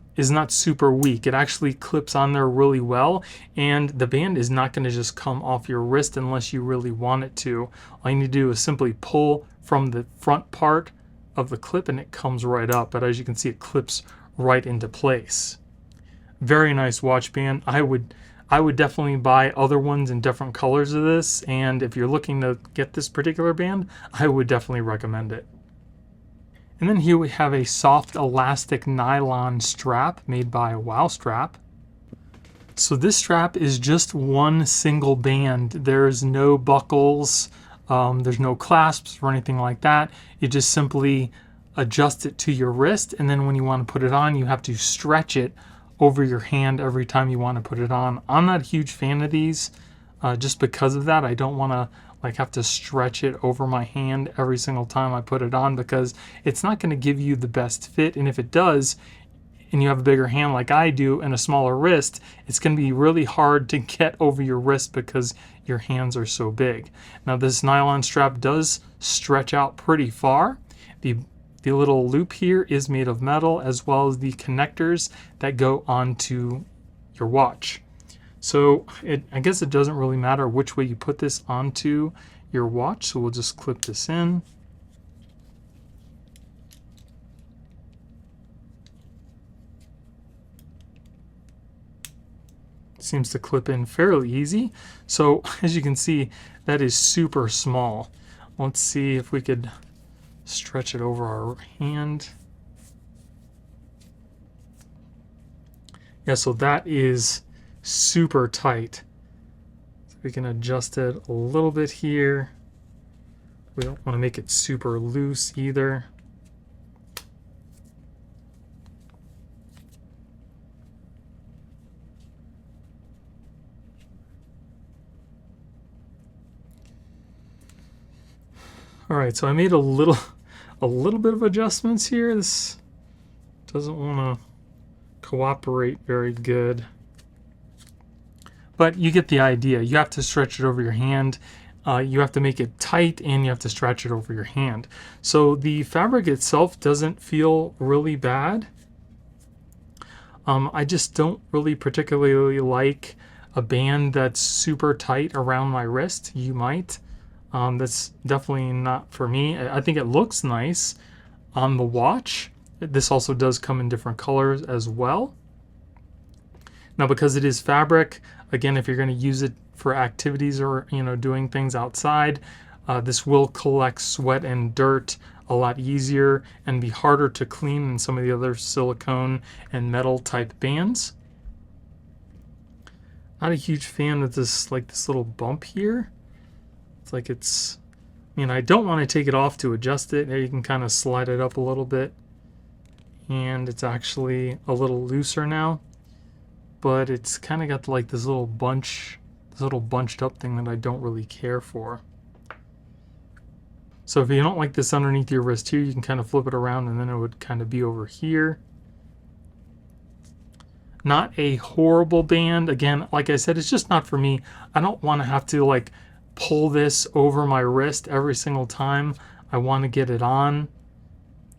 super weak. It actually clips on there really well, and the band is not going to just come off your wrist unless you really want it to. All you need to do is simply pull from the front part of the clip and it comes right up, but as you can see, it clips right into place. Very nice watch band. I would definitely buy other ones in different colors of this, and if you're looking to get this particular band, I would definitely recommend it. And then here we have a soft elastic nylon strap made by WOWSTRAP. So this strap is just one single band. There's no buckles, there's no clasps or anything like that. You just simply adjust it to your wrist, and then when you want to put it on, you have to stretch it over your hand every time you want to put it on. I'm not a huge fan of these just because of that. I don't want to have to stretch it over my hand every single time I put it on, because it's not going to give you the best fit. And if it does, and you have a bigger hand like I do and a smaller wrist, it's going to be really hard to get over your wrist because your hands are so big. Now this nylon strap does stretch out pretty far. The little loop here is made of metal, as well as the connectors that go onto your watch. So I guess it doesn't really matter which way you put this onto your watch, so we'll just clip this in. Seems to clip in fairly easy. So as you can see, that is super small. Let's see if we could stretch it over our hand. Yeah, so that is super tight. So we can adjust it a little bit here. We don't want to make it super loose either. All right, so I made a little bit of adjustments here. This doesn't want to cooperate very good, but you get the idea. You have to stretch it over your hand. You have to make it tight, and you have to stretch it over your hand. So the fabric itself doesn't feel really bad. I just don't really particularly like a band that's super tight around my wrist. You might. That's definitely not for me. I think it looks nice on the watch. This also does come in different colors as well. Now, because it is fabric, again, if you're going to use it for activities or doing things outside, this will collect sweat and dirt a lot easier and be harder to clean than some of the other silicone and metal type bands. Not a huge fan of this, this little bump here. It's I don't want to take it off to adjust it. There you can kind of slide it up a little bit, and it's actually a little looser now, but it's kind of got this little bunched up thing that I don't really care for. So if you don't like this underneath your wrist here, you can kind of flip it around, and then it would kind of be over here. Not a horrible band. Again, like I said, it's just not for me. I don't want to have to pull this over my wrist every single time I want to get it on.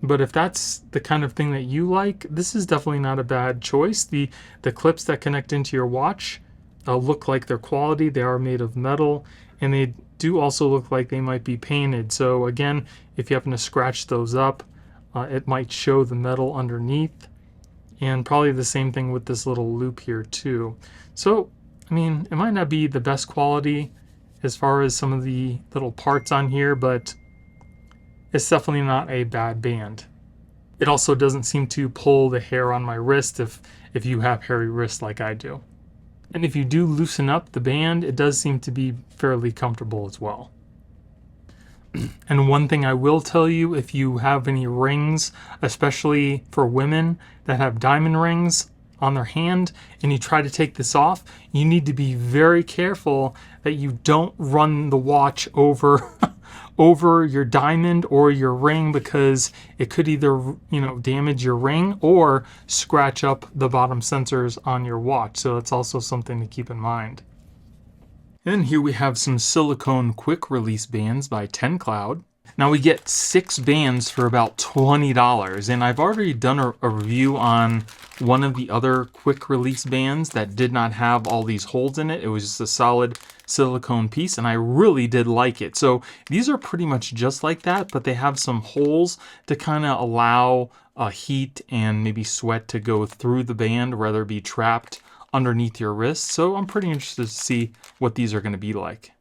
But if that's the kind of thing that you like, this is definitely not a bad choice. The clips that connect into your watch look like they're quality. They are made of metal, and they do also look like they might be painted. So again, if you happen to scratch those up, it might show the metal underneath. And probably the same thing with this little loop here too. So it might not be the best quality as far as some of the little parts on here, but it's definitely not a bad band. It also doesn't seem to pull the hair on my wrist if you have hairy wrists like I do. And if you do loosen up the band, it does seem to be fairly comfortable as well. And one thing I will tell you, if you have any rings, especially for women that have diamond rings on their hand, and you try to take this off, you need to be very careful that you don't run the watch over over your diamond or your ring, because it could either, damage your ring or scratch up the bottom sensors on your watch. So that's also something to keep in mind. And then here we have some silicone quick release bands by TENCLOUD. Now we get 6 bands for about $20, and I've already done a review on one of the other quick release bands that did not have all these holes in it. It was just a solid silicone piece, and I really did like it. So these are pretty much just like that, but they have some holes to kind of allow heat and maybe sweat to go through the band rather be trapped underneath your wrist. So I'm pretty interested to see what these are going to be like.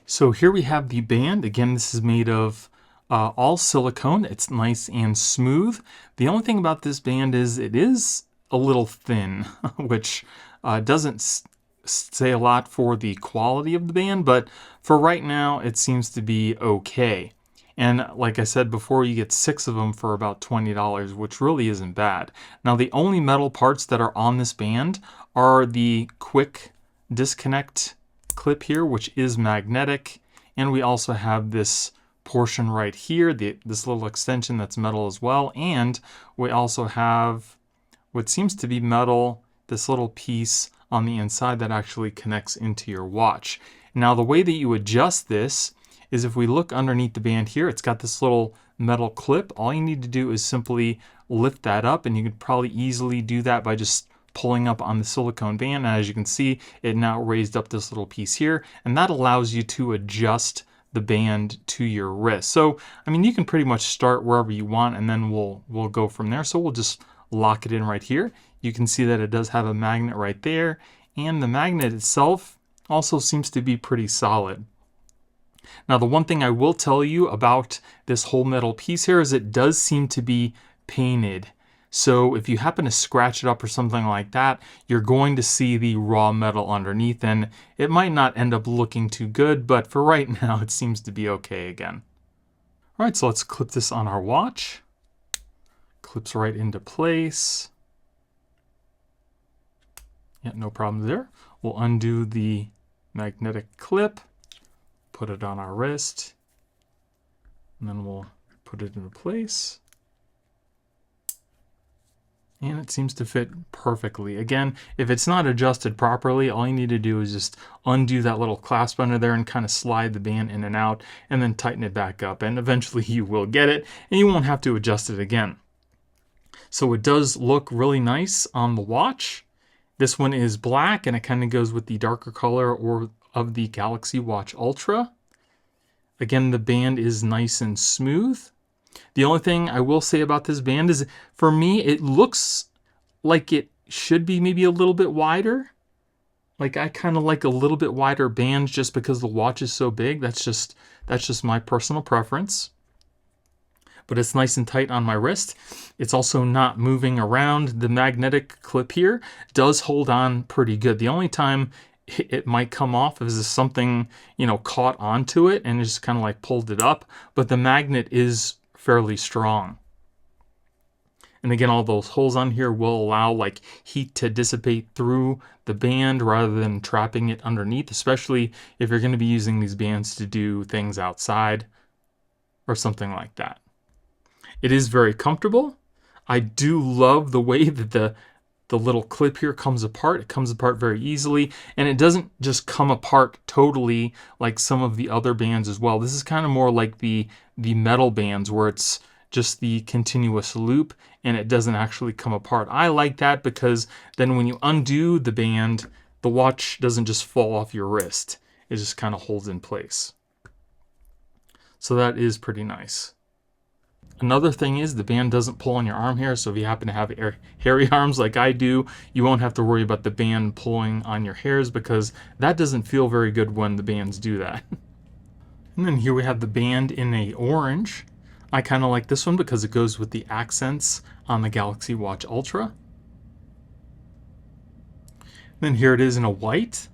So here we have the band. Again, this is made of all silicone. It's nice and smooth. The only thing about this band is it is a little thin, which doesn't say a lot for the quality of the band, but for right now it seems to be okay. And like I said before, you get 6 of them for about $20, which really isn't bad. Now the only metal parts that are on this band are the quick disconnect clip here, which is magnetic, and we also have this portion right here, this little extension that's metal as well, and we also have what seems to be metal, this little piece on the inside that actually connects into your watch. Now the way that you adjust this is if we look underneath the band here, it's got this little metal clip. All you need to do is simply lift that up, and you could probably easily do that by just pulling up on the silicone band. And as you can see, it now raised up this little piece here, and that allows you to adjust the band to your wrist. So, I mean, you can pretty much start wherever you want, and then we'll go from there. So we'll just lock it in right here. You can see that it does have a magnet right there, and the magnet itself also seems to be pretty solid. Now, the one thing I will tell you about this whole metal piece here is it does seem to be painted. So if you happen to scratch it up or something like that, you're going to see the raw metal underneath, and it might not end up looking too good, but for right now, it seems to be okay again. All right, so let's clip this on our watch. Clips right into place. Yeah, no problem there. We'll undo the magnetic clip, put it on our wrist, and then we'll put it into place. And it seems to fit perfectly. Again, if it's not adjusted properly, all you need to do is just undo that little clasp under there and kind of slide the band in and out, and then tighten it back up. And eventually you will get it, and you won't have to adjust it again. So it does look really nice on the watch. This one is black, and it kind of goes with the darker color of the Galaxy Watch Ultra. Again, the band is nice and smooth. The only thing I will say about this band is, for me, it looks like it should be maybe a little bit wider. Like, I kind of like a little bit wider band just because the watch is so big. That's just my personal preference. But it's nice and tight on my wrist. It's also not moving around. The magnetic clip here does hold on pretty good. The only time it might come off is if something, caught onto it and just kind of like pulled it up. But the magnet is fairly strong. And again, all those holes on here will allow like heat to dissipate through the band rather than trapping it underneath, especially if you're going to be using these bands to do things outside or something like that. It is very comfortable. I do love the way that the little clip here comes apart. It comes apart very easily, and it doesn't just come apart totally like some of the other bands as well. This is kind of more like the metal bands where it's just the continuous loop and it doesn't actually come apart. I like that because then when you undo the band, the watch doesn't just fall off your wrist. It just kind of holds in place. So that is pretty nice. Another thing is the band doesn't pull on your arm here, so if you happen to have hairy arms like I do, you won't have to worry about the band pulling on your hairs, because that doesn't feel very good when the bands do that. And then here we have the band in a orange. I kind of like this one because it goes with the accents on the Galaxy Watch Ultra. Then here it is in a white.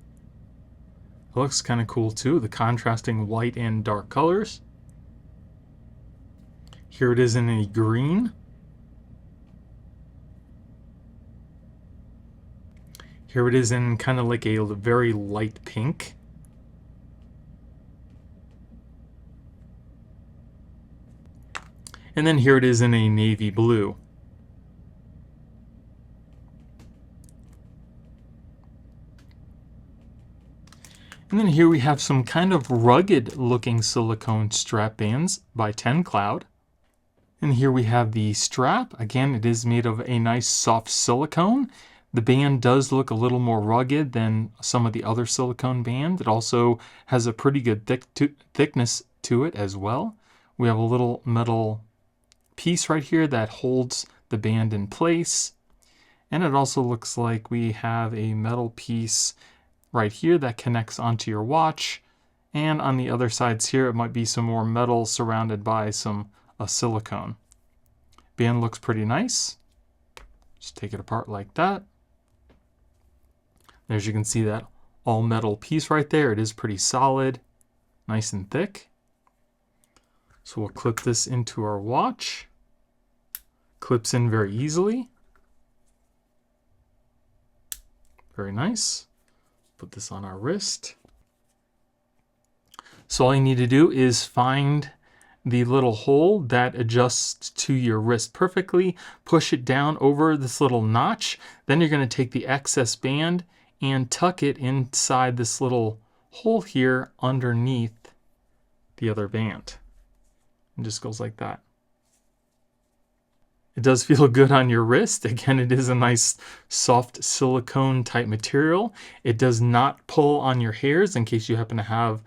It looks kind of cool too, the contrasting white and dark colors. Here it is in a green. Here it is in kind of like a very light pink. And then here it is in a navy blue. And then here we have some kind of rugged looking silicone strap bands by TENCLOUD. And here we have the strap. Again, it is made of a nice soft silicone. The band does look a little more rugged than some of the other silicone bands. It also has a pretty good thickness to it as well. We have a little metal piece right here that holds the band in place. And it also looks like we have a metal piece right here that connects onto your watch. And on the other sides here, it might be some more metal surrounded by some silicone. Band looks pretty nice. Just take it apart like that. As you can see, that all metal piece right there, it is pretty solid, nice and thick. So we'll clip this into our watch. Clips in very easily. Very nice. Put this on our wrist. So all you need to do is find the little hole that adjusts to your wrist perfectly, push it down over this little notch. Then you're going to take the excess band and tuck it inside this little hole here underneath the other band. It just goes like that. It does feel good on your wrist. Again, it is a nice soft silicone type material. It does not pull on your hairs in case you happen to have,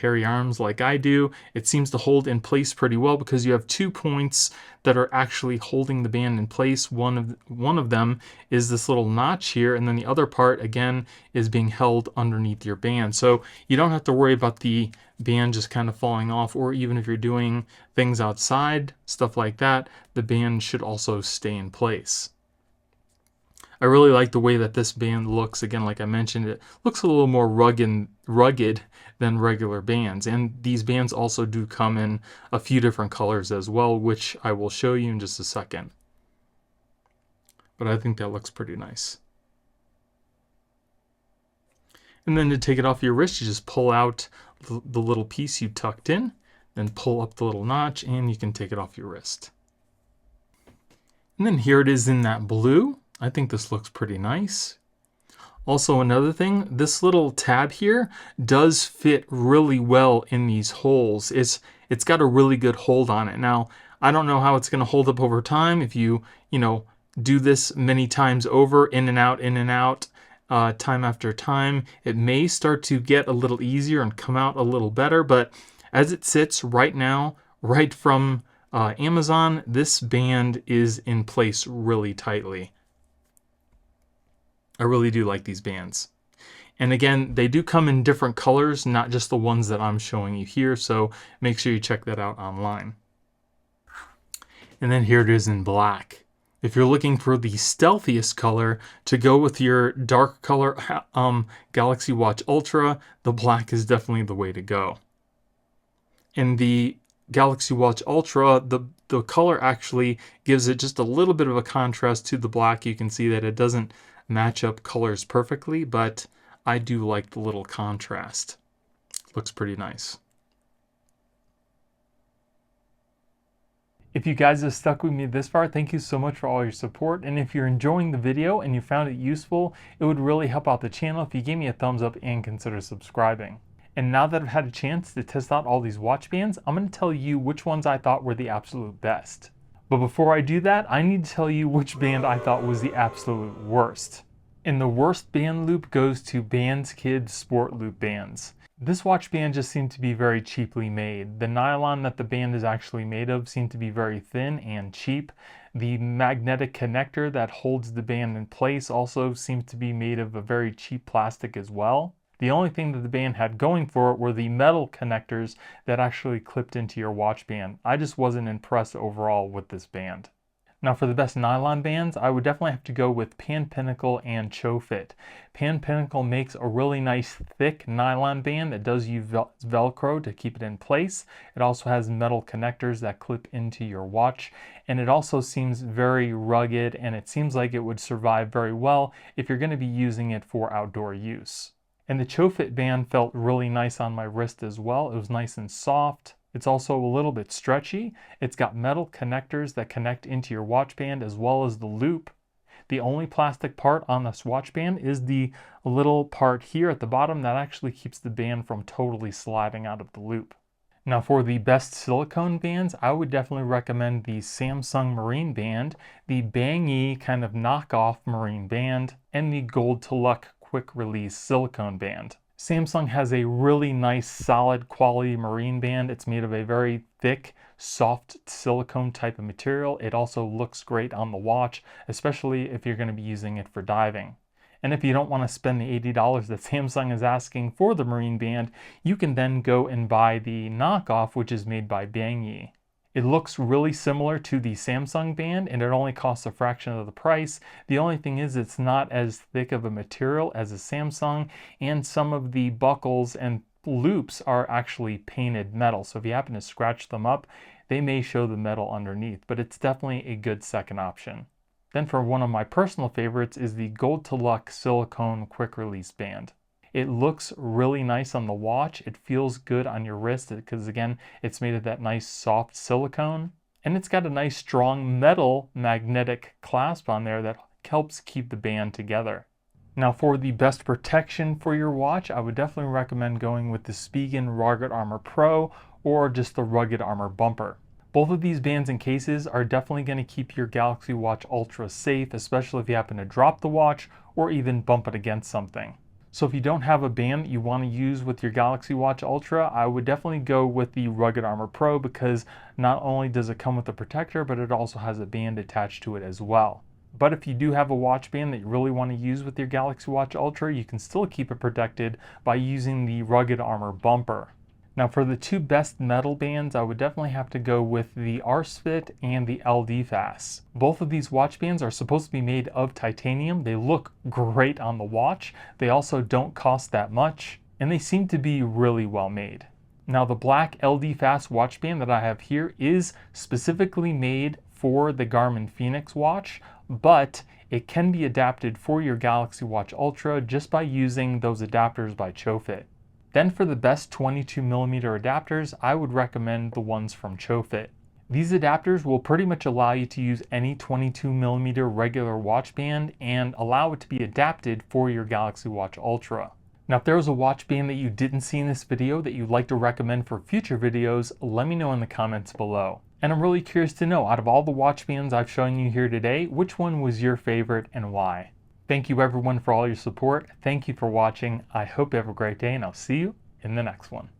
hairy arms like I do. It seems to hold in place pretty well because you have 2 points that are actually holding the band in place. One of them is this little notch here, and then the other part again is being held underneath your band. So you don't have to worry about the band just kind of falling off, or even if you're doing things outside, stuff like that, the band should also stay in place. I really like the way that this band looks. Again, like I mentioned, it looks a little more rugged than regular bands. And these bands also do come in a few different colors as well, which I will show you in just a second. But I think that looks pretty nice. And then to take it off your wrist, you just pull out the little piece you tucked in, then pull up the little notch, and you can take it off your wrist. And then here it is in that blue. I think this looks pretty nice. Also, another thing, this little tab here does fit really well in these holes. It's got a really good hold on it. Now, I don't know how it's going to hold up over time. If you do this many times over, in and out, time after time, it may start to get a little easier and come out a little better. But as it sits right now, right from Amazon, this band is in place really tightly. I really do like these bands. And again, they do come in different colors, not just the ones that I'm showing you here, so make sure you check that out online. And then here it is in black. If you're looking for the stealthiest color to go with your dark color Galaxy Watch Ultra, the black is definitely the way to go. In the Galaxy Watch Ultra, the color actually gives it just a little bit of a contrast to the black. You can see that it doesn't match up colors perfectly, but I do like the little contrast. Looks pretty nice. If you guys have stuck with me this far, thank you so much for all your support. And if you're enjoying the video and you found it useful, it would really help out the channel if you gave me a thumbs up and consider subscribing. And now that I've had a chance to test out all these watch bands, I'm going to tell you which ones I thought were the absolute best. But before I do that, I need to tell you which band I thought was the absolute worst. And the worst band loop goes to BANDKIDS Sport Loop bands. This watch band just seemed to be very cheaply made. The nylon that the band is actually made of seemed to be very thin and cheap. The magnetic connector that holds the band in place also seems to be made of a very cheap plastic as well. The only thing that the band had going for it were the metal connectors that actually clipped into your watch band. I just wasn't impressed overall with this band. Now for the best nylon bands, I would definitely have to go with PANPINNACLE and CHOFIT. PANPINNACLE makes a really nice thick nylon band that does use Velcro to keep it in place. It also has metal connectors that clip into your watch, and it also seems very rugged, and it seems like it would survive very well if you're going to be using it for outdoor use. And the CHOFIT band felt really nice on my wrist as well. It was nice and soft. It's also a little bit stretchy. It's got metal connectors that connect into your watch band as well as the loop. The only plastic part on this watch band is the little part here at the bottom that actually keeps the band from totally sliding out of the loop. Now for the best silicone bands, I would definitely recommend the Samsung Marine Band, the BANGYEE kind of knockoff Marine Band, and the GOLDTOLUCK quick release silicone band. Samsung has a really nice solid quality marine band. It's made of a very thick, soft silicone type of material. It also looks great on the watch, especially if you're going to be using it for diving. And if you don't want to spend the $80 that Samsung is asking for the marine band, you can then go and buy the knockoff, which is made by BANGYEE. It looks really similar to the Samsung band and it only costs a fraction of the price. The only thing is it's not as thick of a material as a Samsung, and some of the buckles and loops are actually painted metal. So if you happen to scratch them up, they may show the metal underneath, but it's definitely a good second option. Then for one of my personal favorites is the GOLDTOLUCK silicone quick release band. It looks really nice on the watch. It feels good on your wrist because again, it's made of that nice soft silicone. And it's got a nice strong metal magnetic clasp on there that helps keep the band together. Now for the best protection for your watch, I would definitely recommend going with the Spigen Rugged Armor Pro or just the Rugged Armor Bumper. Both of these bands and cases are definitely going to keep your Galaxy Watch Ultra safe, especially if you happen to drop the watch or even bump it against something. So if you don't have a band that you want to use with your Galaxy Watch Ultra, I would definitely go with the Rugged Armor Pro because not only does it come with a protector, but it also has a band attached to it as well. But if you do have a watch band that you really want to use with your Galaxy Watch Ultra, you can still keep it protected by using the Rugged Armor Bumper. Now for the two best metal bands, I would definitely have to go with the ARSFIT and the LD-FAS. Both of these watch bands are supposed to be made of titanium. They look great on the watch. They also don't cost that much, and they seem to be really well made. Now the black LD-FAS watch band that I have here is specifically made for the Garmin Fenix watch, but it can be adapted for your Galaxy Watch Ultra just by using those adapters by CHOFIT. Then for the best 22mm adapters, I would recommend the ones from CHOFIT. These adapters will pretty much allow you to use any 22mm regular watch band and allow it to be adapted for your Galaxy Watch Ultra. Now if there was a watch band that you didn't see in this video that you'd like to recommend for future videos, let me know in the comments below. And I'm really curious to know, out of all the watch bands I've shown you here today, which one was your favorite and why? Thank you everyone for all your support. Thank you for watching. I hope you have a great day and I'll see you in the next one.